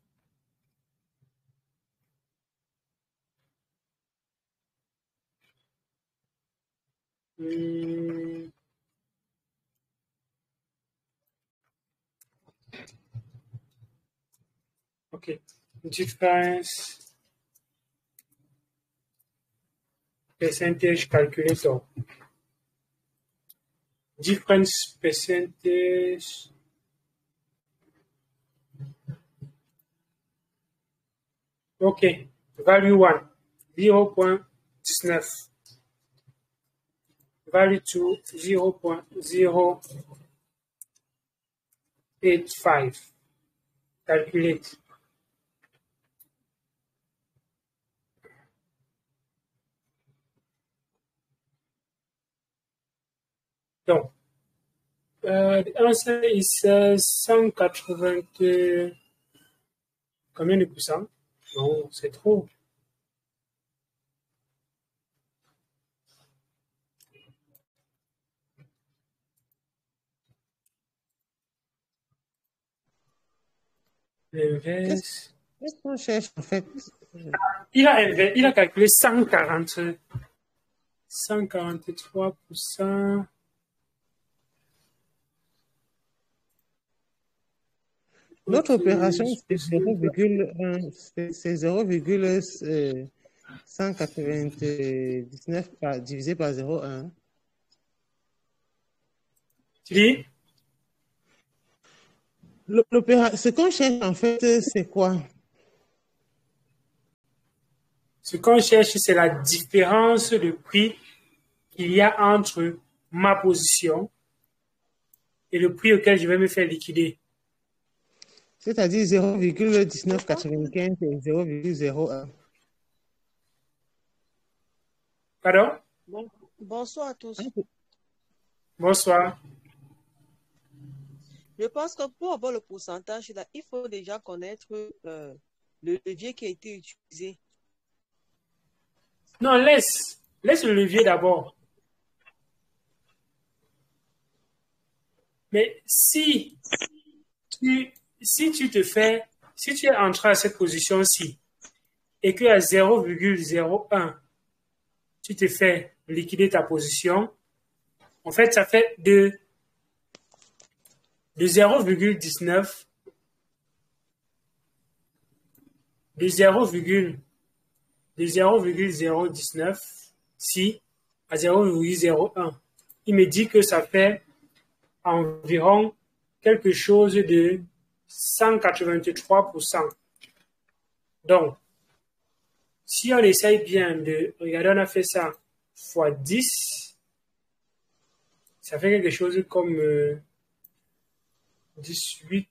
Okay, difference percentage calculator. Difference percentage. Okay, value 1, 0.19. Value 2, 0.085. Calculate. Donc, the answer is 180. Combien de pourcents? Non, c'est trop. L'inverse. Qu'est-ce qu'on cherche en fait? Il a calculé 143%. Notre opération, c'est 0,1, c'est 0,199 divisé par 0,1. Tu dis? Ce qu'on cherche en fait, c'est quoi? Ce qu'on cherche, c'est la différence de prix qu'il y a entre ma position et le prix auquel je vais me faire liquider. C'est-à-dire 0,1995 et 0,01. Pardon? Bonsoir à tous. Bonsoir. Je pense que pour avoir le pourcentage, là, il faut déjà connaître le levier qui a été utilisé. Non, laisse le levier d'abord. Mais si tu es entré à cette position-ci et qu'à 0,01, tu te fais liquider ta position, en fait, ça fait de 0,19 de 0,019 si à 0,01. Il me dit que ça fait environ quelque chose de 183%. Donc, si on essaye bien de regarder, on a fait ça fois 10, ça fait quelque chose comme 18,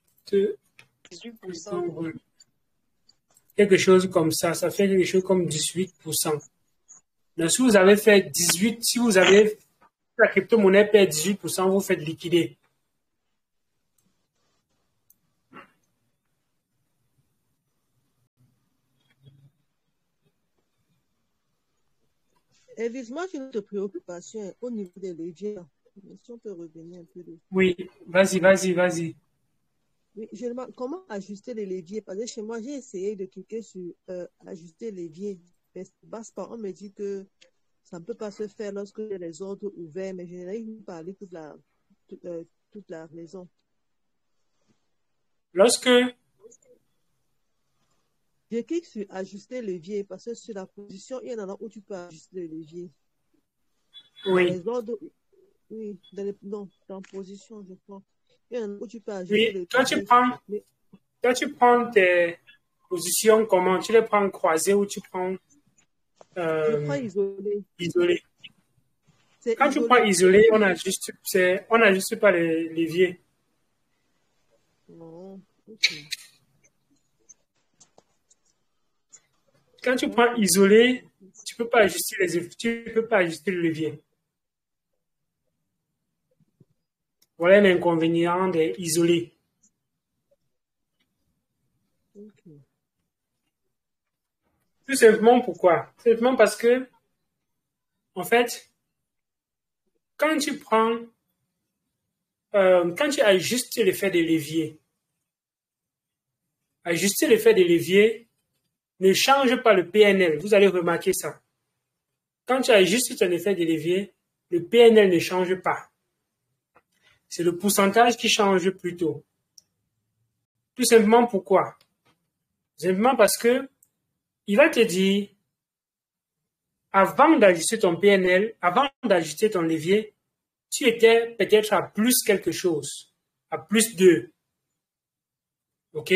18%. quelque chose comme ça fait quelque chose comme 18%. Donc, si vous avez fait 18, si vous avez la crypto-monnaie perd 18%, vous faites liquider. Elvis, moi, j'ai une autre préoccupation au niveau des leviers. Si on peut revenir un peu dessus. Oui, vas-y. Oui, je demande comment ajuster les leviers. Parce que chez moi, j'ai essayé de cliquer sur ajuster les leviers. Mais ça ne passe pas. On me dit que ça ne peut pas se faire lorsque les ordres ouverts, mais je n'arrive pas à lire toute la raison. Lorsque, Je clique sur ajuster levier parce que sur la position, il y en a où tu peux ajuster le levier. Dans oui, les ordres, oui, non, dans position, je crois. Il y en a où tu peux ajuster oui, le toi levier. Mais tu prends tes positions comment? Tu les prends croisées ou tu prends je prends isolé. isolées? C'est Quand tu prends isolé. isolé, on n'ajuste pas les leviers. Non, ok. Quand tu prends isolé, tu peux pas ajuster le levier. Voilà l'inconvénient des isolés. Ok. Tout simplement pourquoi? Simplement parce que, en fait, quand quand tu ajustes l'effet des leviers, ajuster l'effet des leviers ne change pas le PNL. Vous allez remarquer ça. Quand tu ajustes ton effet de levier, le PNL ne change pas. C'est le pourcentage qui change plutôt. Tout simplement pourquoi? Simplement parce que il va te dire, avant d'ajuster ton PNL, avant d'ajuster ton levier, tu étais peut-être à plus quelque chose, à plus 2. OK?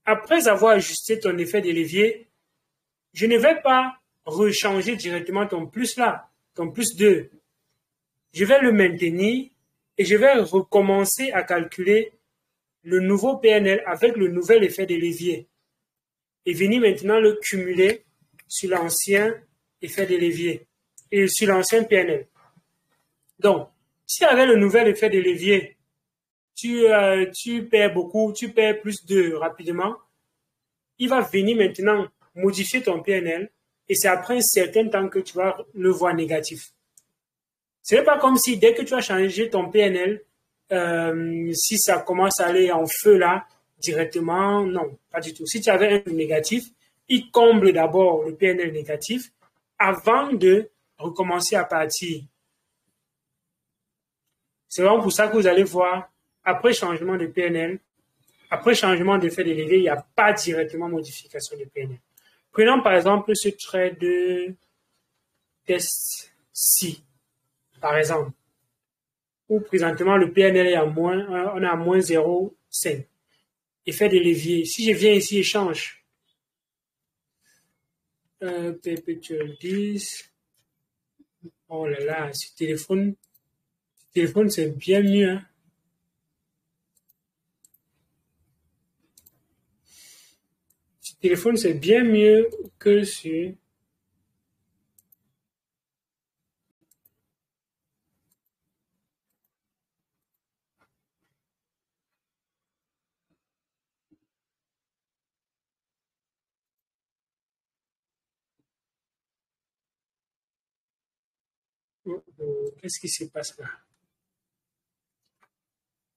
Après avoir ajusté ton effet de levier, je ne vais pas rechanger directement ton plus là, ton plus 2. Je vais le maintenir et je vais recommencer à calculer le nouveau PNL avec le nouvel effet de levier et venir maintenant le cumuler sur l'ancien effet de levier et sur l'ancien PNL. Donc, si avec le nouvel effet de levier, tu perds beaucoup, tu perds plus de rapidement, il va venir maintenant modifier ton PNL et c'est après un certain temps que tu vas le voir négatif. Ce n'est pas comme si dès que tu as changé ton PNL, si ça commence à aller en feu là, directement, non, pas du tout. Si tu avais un négatif, il comble d'abord le PNL négatif avant de recommencer à partir. C'est vraiment pour ça que vous allez voir, après changement de PNL, après changement d'effet de levier, il n'y a pas directement modification de PNL. Prenons par exemple ce trait de test-ci, par exemple, où présentement le PNL est à moins, on est à moins 0,5. Effet de levier. Si je viens ici et change, perpetual 10, oh là là, ce téléphone c'est bien mieux. Hein. Ce téléphone c'est bien mieux que sur qu'est-ce qui se passe là?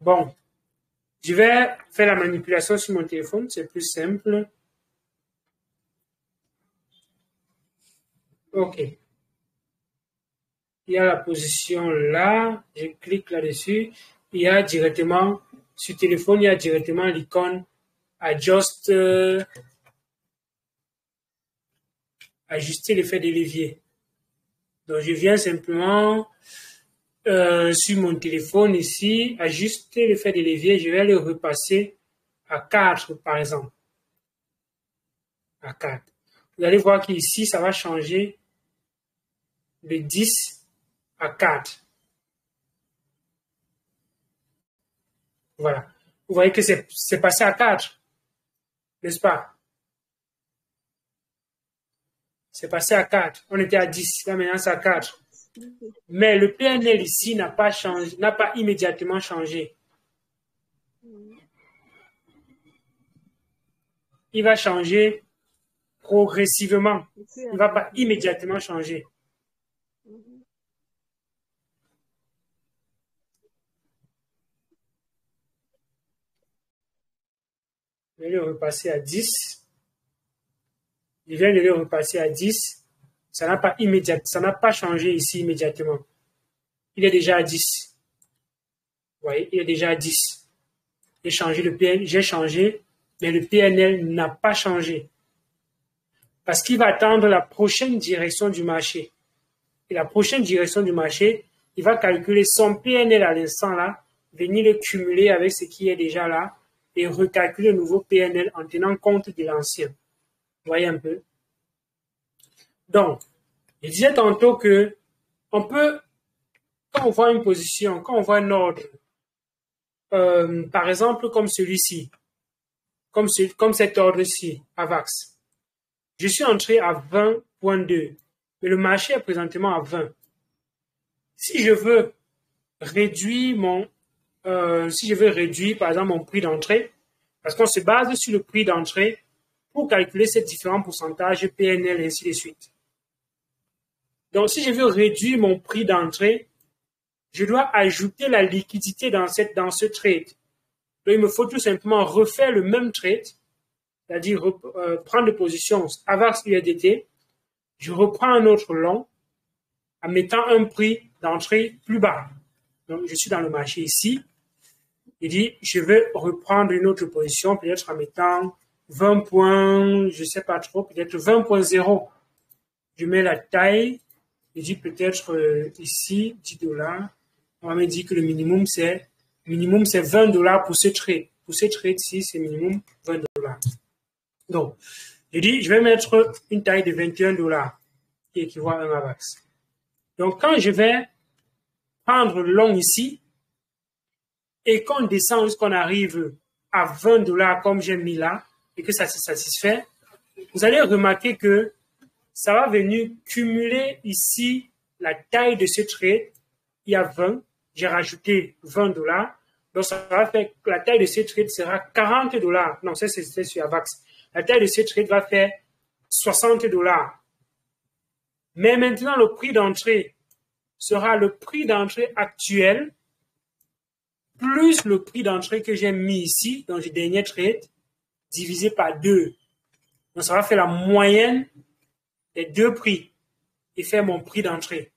Bon, je vais faire la manipulation sur mon téléphone, c'est plus simple. OK. Il y a la position là, je clique là-dessus. Il y a directement, sur téléphone, il y a directement l'icône Adjust, ajuster l'effet de levier. Donc, je viens simplement sur mon téléphone ici, ajuster l'effet de levier, je vais le repasser à 4 par exemple. À 4. Vous allez voir qu'ici, ça va changer de 10 à 4. Voilà. Vous voyez que c'est passé à 4, n'est-ce pas? C'est passé à 4. On était à 10. Là, maintenant, c'est à 4. Mais le PNL ici n'a pas changé, n'a pas immédiatement changé. Il va changer progressivement. Il ne va pas immédiatement changer. Je vais le repasser à 10. Je viens de le repasser à 10. Ça n'a pas changé ici immédiatement. Il est déjà à 10. Vous voyez, il est déjà à 10. J'ai changé le PNL, j'ai changé, mais le PNL n'a pas changé. Parce qu'il va attendre la prochaine direction du marché. Et la prochaine direction du marché, il va calculer son PNL à l'instant là, venir le cumuler avec ce qui est déjà là, et recalculer le nouveau PNL en tenant compte de l'ancien. Vous voyez un peu? Donc, je disais tantôt que on peut, quand on voit une position, quand on voit un ordre, par exemple comme celui-ci, comme cet ordre-ci, AVAX, je suis entré à 20.2, mais le marché est présentement à 20. Si je veux réduire par exemple mon prix d'entrée, parce qu'on se base sur le prix d'entrée pour calculer ces différents pourcentages PNL et ainsi de suite. Donc, si je veux réduire mon prix d'entrée, je dois ajouter la liquidité dans ce trade. Donc, il me faut tout simplement refaire le même trade, c'est-à-dire prendre des positions AVAX USDT, je reprends un autre long en mettant un prix d'entrée plus bas. Donc, je suis dans le marché ici. Il dit, je vais reprendre une autre position, peut-être en mettant 20 points, je ne sais pas trop, peut-être 20.0. Je mets la taille. Il dit peut-être ici, 10 $. On va me dire que le minimum, c'est $20 pour ce trade. Pour ce trade-ci, c'est minimum $20. Donc, je dis, je vais mettre une taille de $21 qui équivaut à un AVAX. Donc, quand je vais prendre le long ici et qu'on descend jusqu'on arrive à $20 comme j'ai mis là et que ça se satisfait, vous allez remarquer que ça va venir cumuler ici la taille de ce trade. Il y a 20, j'ai rajouté $20. Donc, ça va faire que la taille de ce trade sera $40. Non, c'est sur AVAX. La taille de ce trade va faire $60. Mais maintenant, le prix d'entrée sera le prix d'entrée actuel plus le prix d'entrée que j'ai mis ici dans le dernier trade divisé par 2. Donc, ça va faire la moyenne des deux prix et faire mon prix d'entrée.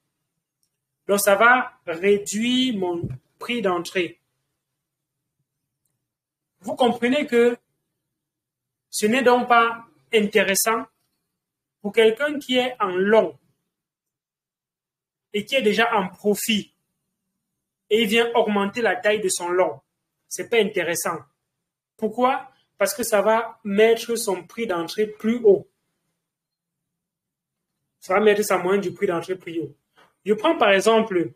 Donc, ça va réduire mon prix d'entrée. Vous comprenez que ce n'est donc pas intéressant pour quelqu'un qui est en long et qui est déjà en profit et il vient augmenter la taille de son long. Ce n'est pas intéressant. Pourquoi? Parce que ça va mettre son prix d'entrée plus haut. Ça va mettre sa moyenne du prix d'entrée plus haut. Je prends par exemple,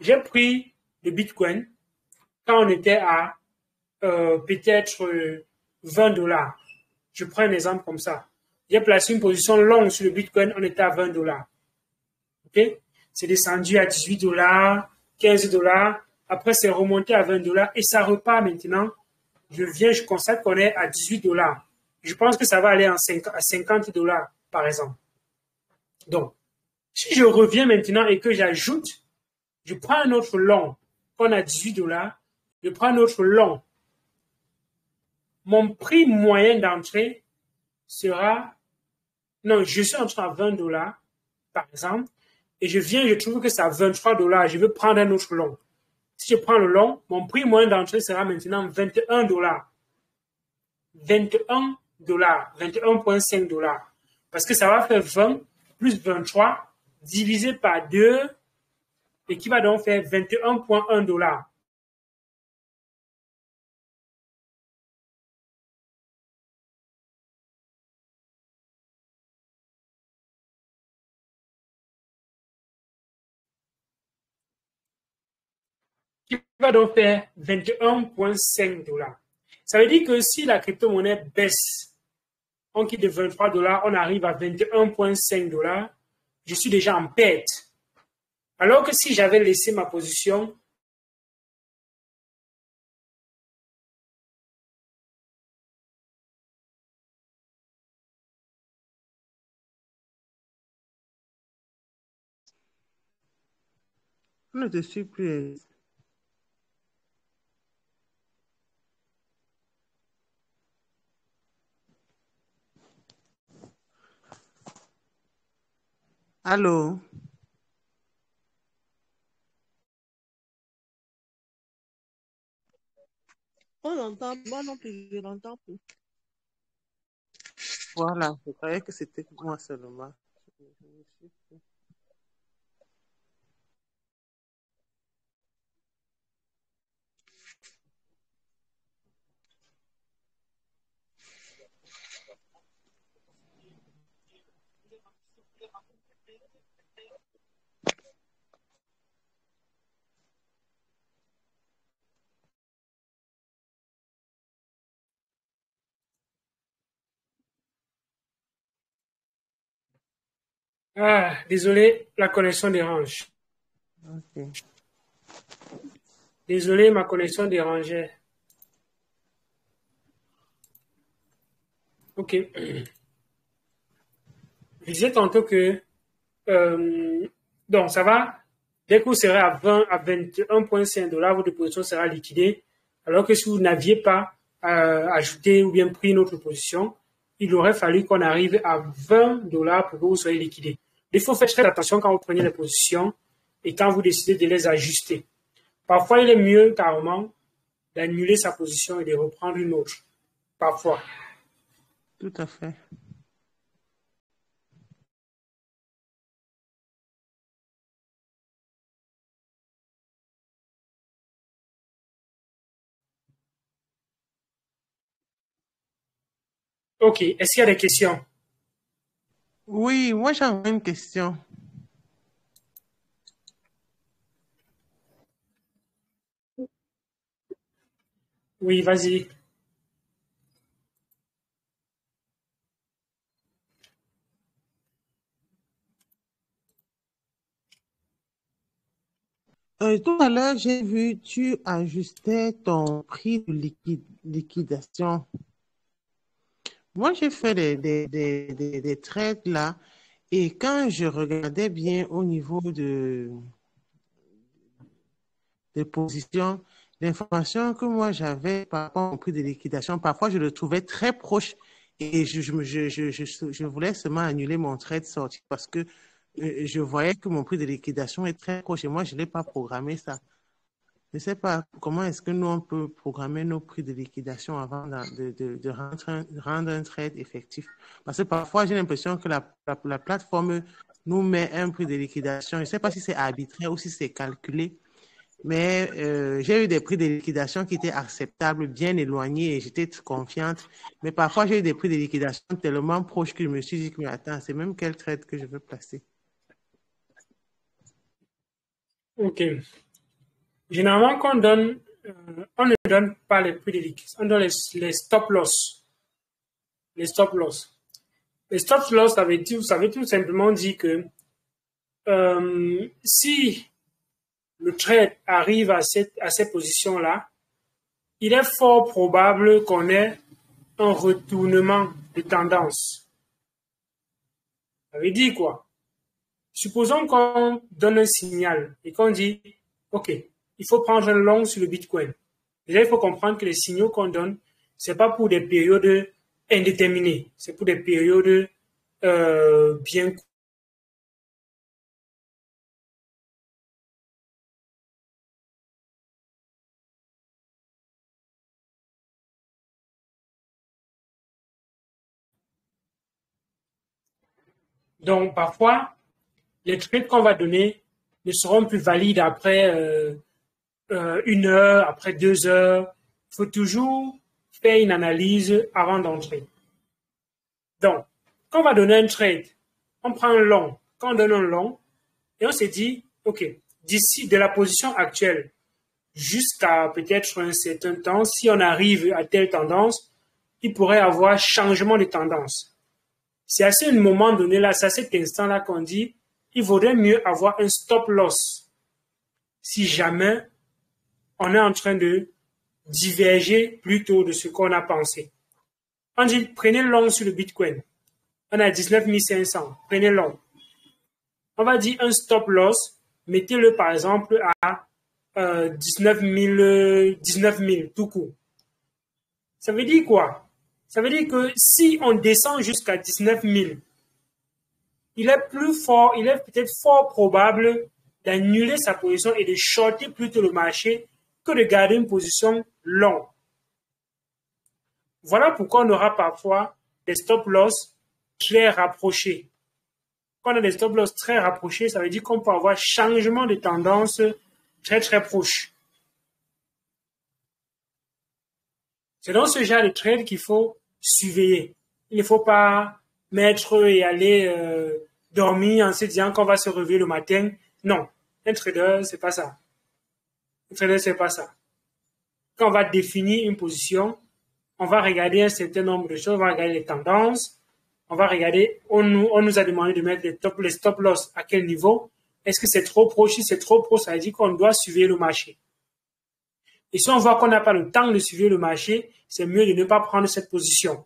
j'ai pris le Bitcoin quand on était à peut-être $20. Je prends un exemple comme ça. J'ai placé une position longue sur le Bitcoin, on était à $20. Ok? C'est descendu à $18, $15. Après, c'est remonté à $20 et ça repart maintenant. Je constate qu'on est à $18. Je pense que ça va aller à $50 par exemple. Donc, si je reviens maintenant et que j'ajoute, je prends un autre long qu'on a $18, je prends un autre long. Mon prix moyen d'entrée sera, non, je suis entré à $20 par exemple, et je trouve que c'est à $23, je veux prendre un autre long. Si je prends le long, mon prix moyen d'entrée sera maintenant $21. $21, $21.5. Parce que ça va faire 20 plus 23 divisé par 2 et qui va donc faire 21,1 $. Qui va donc faire 21,5 $. Ça veut dire que si la crypto-monnaie baisse, on quitte de 23 $, on arrive à 21,5 $, je suis déjà en perte. Alors que si j'avais laissé ma position, On ne te suit plus. Allô? On l'entend, moi non plus, je l'entends plus. Voilà, je croyais que c'était moi seulement. désolé, la connexion dérange. Ok. Désolé, ma connexion dérangeait. Ok. Je disais tantôt que donc ça va. Dès que vous serez à 20 à 21,5 $, votre position sera liquidée. Alors que si vous n'aviez pas ajouté ou bien pris une autre position, il aurait fallu qu'on arrive à 20 $ pour que vous soyez liquidé. Il faut faire très attention quand vous prenez les positions et quand vous décidez de les ajuster. Parfois, il est mieux carrément d'annuler sa position et de reprendre une autre. Parfois. Tout à fait. OK. Est-ce qu'il y a des questions? Oui, moi j'avais une question. Oui, vas-y. Tout à l'heure, j'ai vu, tu ajustais ton prix de liquidation. Moi, j'ai fait des trades là, et quand je regardais bien au niveau des positions, l'information que moi j'avais par rapport au prix de liquidation, parfois je le trouvais très proche et je voulais seulement annuler mon trade sorti parce que je voyais que mon prix de liquidation est très proche et moi je ne l'ai pas programmé ça. Je ne sais pas comment est-ce que nous, on peut programmer nos prix de liquidation avant de rendre un trade effectif. Parce que parfois, j'ai l'impression que la plateforme nous met un prix de liquidation. Je ne sais pas si c'est arbitraire ou si c'est calculé, mais j'ai eu des prix de liquidation qui étaient acceptables, bien éloignés et j'étais confiante. Mais parfois, j'ai eu des prix de liquidation tellement proches que je me suis dit que, mais attends, c'est même quel trade que je veux placer. OK. Généralement, on ne donne pas les prix de liquidation, on donne les stop loss. Les stop loss. Les stop loss, ça veut tout simplement dire que si le trade arrive à ces positions-là, il est fort probable qu'on ait un retournement de tendance. Ça veut dire quoi? Supposons qu'on donne un signal et qu'on dit, OK, il faut prendre un long sur le Bitcoin. Déjà, il faut comprendre que les signaux qu'on donne, ce n'est pas pour des périodes indéterminées, c'est pour des périodes bien courtes. Donc, parfois, les trades qu'on va donner ne seront plus valides après 1 heure, après 2 heures. Il faut toujours faire une analyse avant d'entrer. Donc, quand on va donner un trade, on prend un long. Quand on donne un long, et on se dit, OK, d'ici de la position actuelle jusqu'à peut-être un certain temps, si on arrive à telle tendance, il pourrait y avoir changement de tendance. C'est à ce moment donné là, c'est à cet instant là qu'on dit, il vaudrait mieux avoir un stop loss si jamais on est en train de diverger plutôt de ce qu'on a pensé. On dit, prenez long sur le Bitcoin. On a 19 500. Prenez long. On va dire un stop loss. Mettez-le par exemple à 19 000 tout court. Ça veut dire quoi? Ça veut dire que si on descend jusqu'à 19 000, il est plus fort, il est peut-être fort probable d'annuler sa position et de shorter plutôt le marché que de garder une position longue. Voilà pourquoi on aura parfois des stop loss très rapprochés. Quand on a des stop loss très rapprochés, ça veut dire qu'on peut avoir changement de tendance très très proche. C'est dans ce genre de trade qu'il faut surveiller. Il ne faut pas mettre et aller dormir en se disant qu'on va se réveiller le matin. Non, un trader, c'est pas ça. Un trader, c'est pas ça. Quand on va définir une position, on va regarder un certain nombre de choses, on va regarder les tendances, on va regarder, on nous a demandé de mettre les stop loss à quel niveau. Est-ce que c'est trop proche? Si c'est trop proche, ça veut dire qu'on doit suivre le marché. Et si on voit qu'on n'a pas le temps de suivre le marché, c'est mieux de ne pas prendre cette position.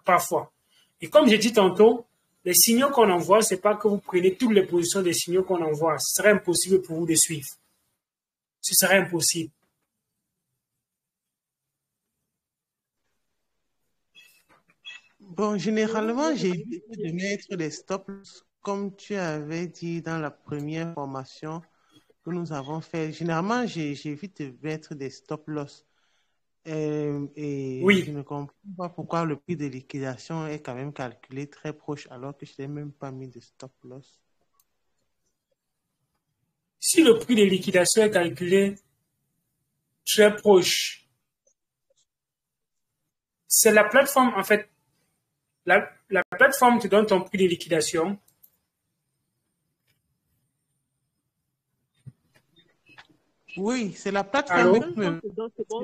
Parfois. Et comme j'ai dit tantôt, les signaux qu'on envoie, c'est pas que vous prenez toutes les positions des signaux qu'on envoie. Ce serait impossible pour vous de suivre. Ce serait impossible. Bon, généralement, j'évite de mettre des stops, comme tu avais dit dans la première formation que nous avons fait. Généralement, j'évite de mettre des stop loss. Et Oui. je ne comprends pas pourquoi le prix de liquidation est quand même calculé très proche alors que je n'ai même pas mis de stop loss. Si le prix de liquidation est calculé très proche, c'est la plateforme, en fait, la plateforme te donne ton prix de liquidation. Oui, c'est la plateforme Allô? qui me...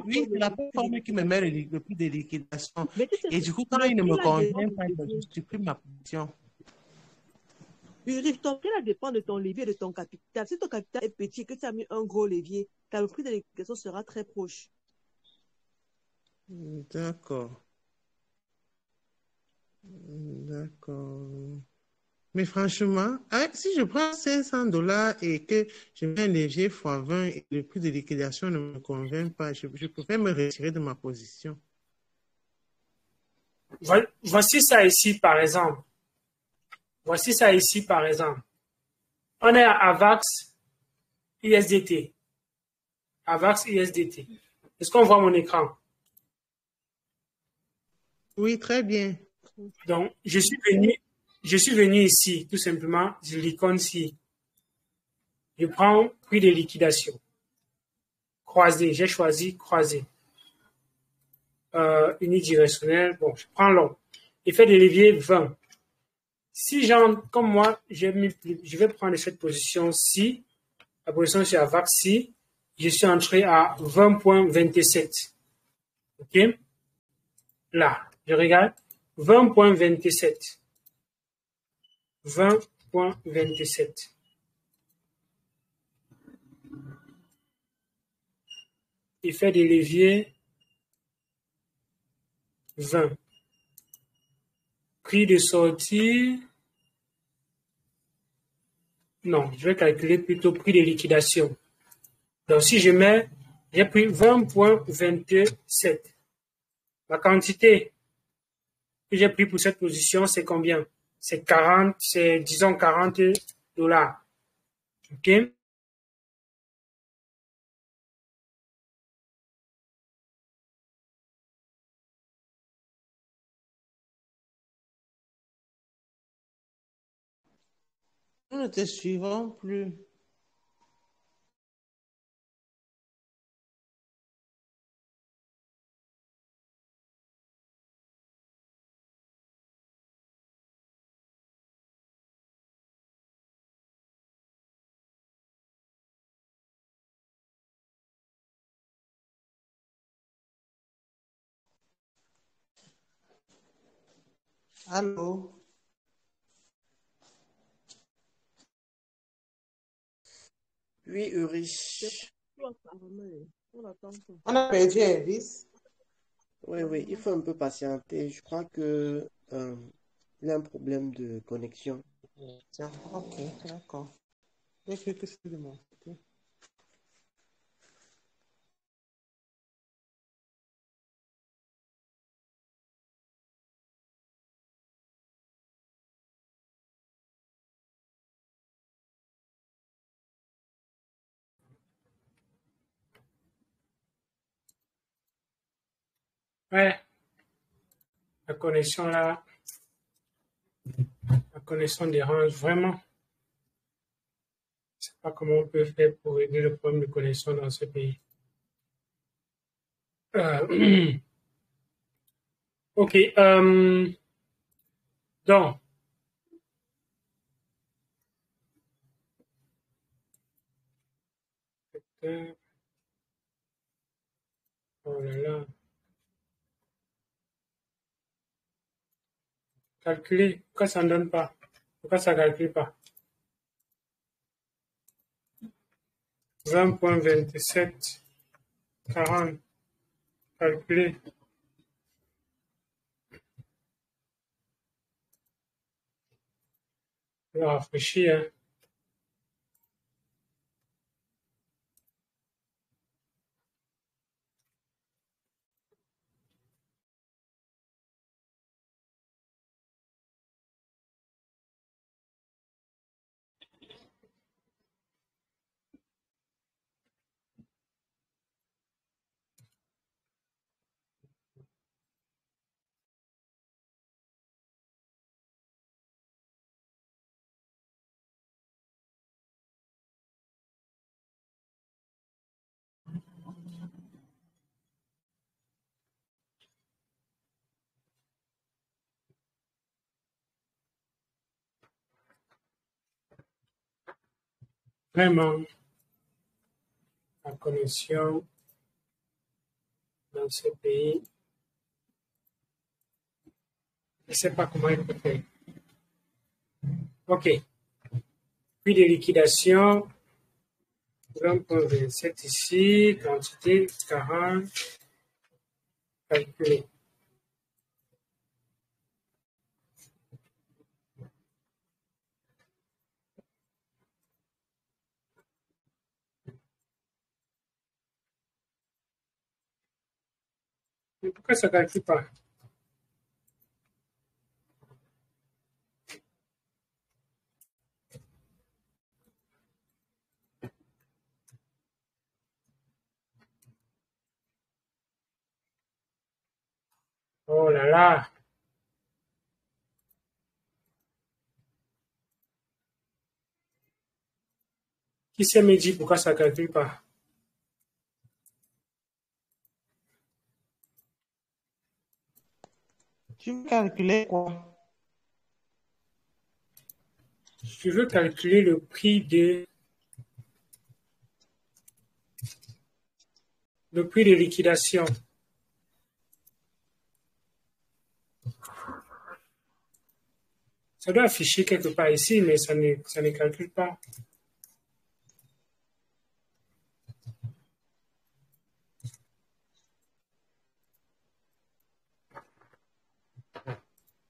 Oui, c'est la plateforme qui me met le prix de liquidation. Mais tu sais, Et du coup, quand il ne me convient pas, je supprime ma position. Ulrich, ton prix dépend de ton levier, de ton capital. Si ton capital est petit et que tu as mis un gros levier, le prix de liquidation sera très proche. D'accord. D'accord. Mais franchement, si je prends 500 $ et que je mets un léger x20 et le prix de liquidation ne me convient pas, je préfère me retirer de ma position. Voici ça ici, par exemple. Voici ça ici, par exemple. On est à AVAX USDT. AVAX USDT. Est-ce qu'on voit mon écran? Oui, très bien. Donc, je suis venu ici, tout simplement, je l'icône ici. Je prends prix de liquidation. Croisé, j'ai choisi croisé. Unidirectionnel, bon, je prends long. Effet de levier 20. Si comme moi, je vais prendre cette position-ci, la position sur AVAX-ci, je suis entré à 20,27. OK? Là, je regarde. 20,27. 20,27. Effet de levier 20. Prix de sortie. Non, je vais calculer plutôt prix de liquidation. Donc, si je mets, j'ai pris 20,27. La quantité que j'ai pris pour cette position, c'est combien? C'est 40, c'est disons 40 $. OK? Nous ne te suivons plus. Allô? Oui, C'est Ulrich. toi, Carmen. On attend pas. On a perdu Elvis. Oui, oui, il faut un peu patienter. Je crois que il a un problème de connexion. Tiens, ok, d'accord. J'ai cru que c'était de mon côté. Ouais, la connexion là, la connexion dérange vraiment. Je sais pas comment on peut faire pour régler le problème de connexion dans ce pays. Ok, donc, oh là là, calculer, pourquoi ça ne donne pas? Pourquoi ça ne calcule pas? 20.27, 40, calculer. Je vais rafraîchir, hein. Vraiment, la connexion dans ce pays, je ne sais pas comment il peut faire. Ok, puis de liquidation, 20.27 ici, quantité 40, calculer. Mais pourquoi ça ne calcule pas? Oh là là, qui sait me dire pourquoi ça ne calcule pas? Tu veux calculer quoi? Je veux calculer le prix de liquidation. Ça doit afficher quelque part ici, mais ça ne calcule pas.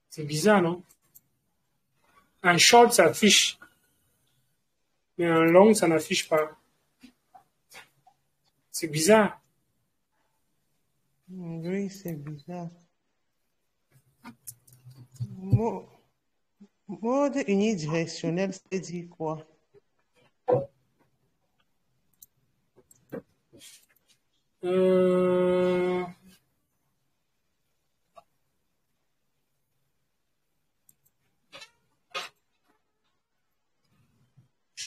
C'est bizarre, non? En short, ça affiche, mais en long, ça n'affiche pas. C'est bizarre. Oui, c'est bizarre. Mo- Mode unidirectionnel, c'est dit quoi? Euh,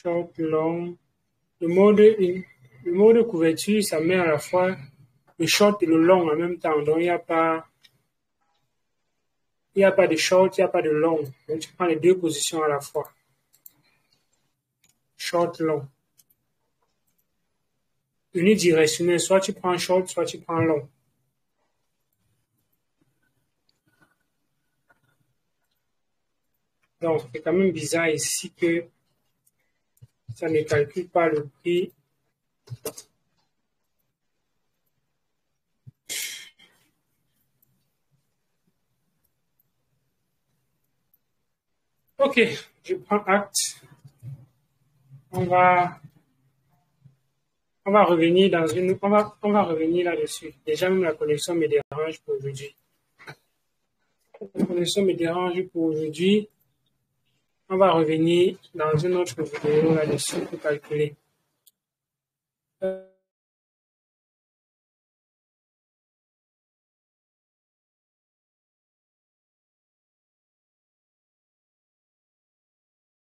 short, long. Le mode couverture, ça met à la fois le short et le long en même temps. Donc, il n'y a pas de short, il n'y a pas de long. Donc, tu prends les deux positions à la fois. Short, long. Unidirectionnel, soit tu prends short, soit tu prends long. Donc, c'est quand même bizarre ici que ça ne calcule pas le prix. Ok, je prends acte. On va revenir on va revenir là-dessus. Déjà, même la connexion me dérange pour aujourd'hui. La connexion me dérange pour aujourd'hui. On va revenir dans une autre vidéo là-dessus pour calculer.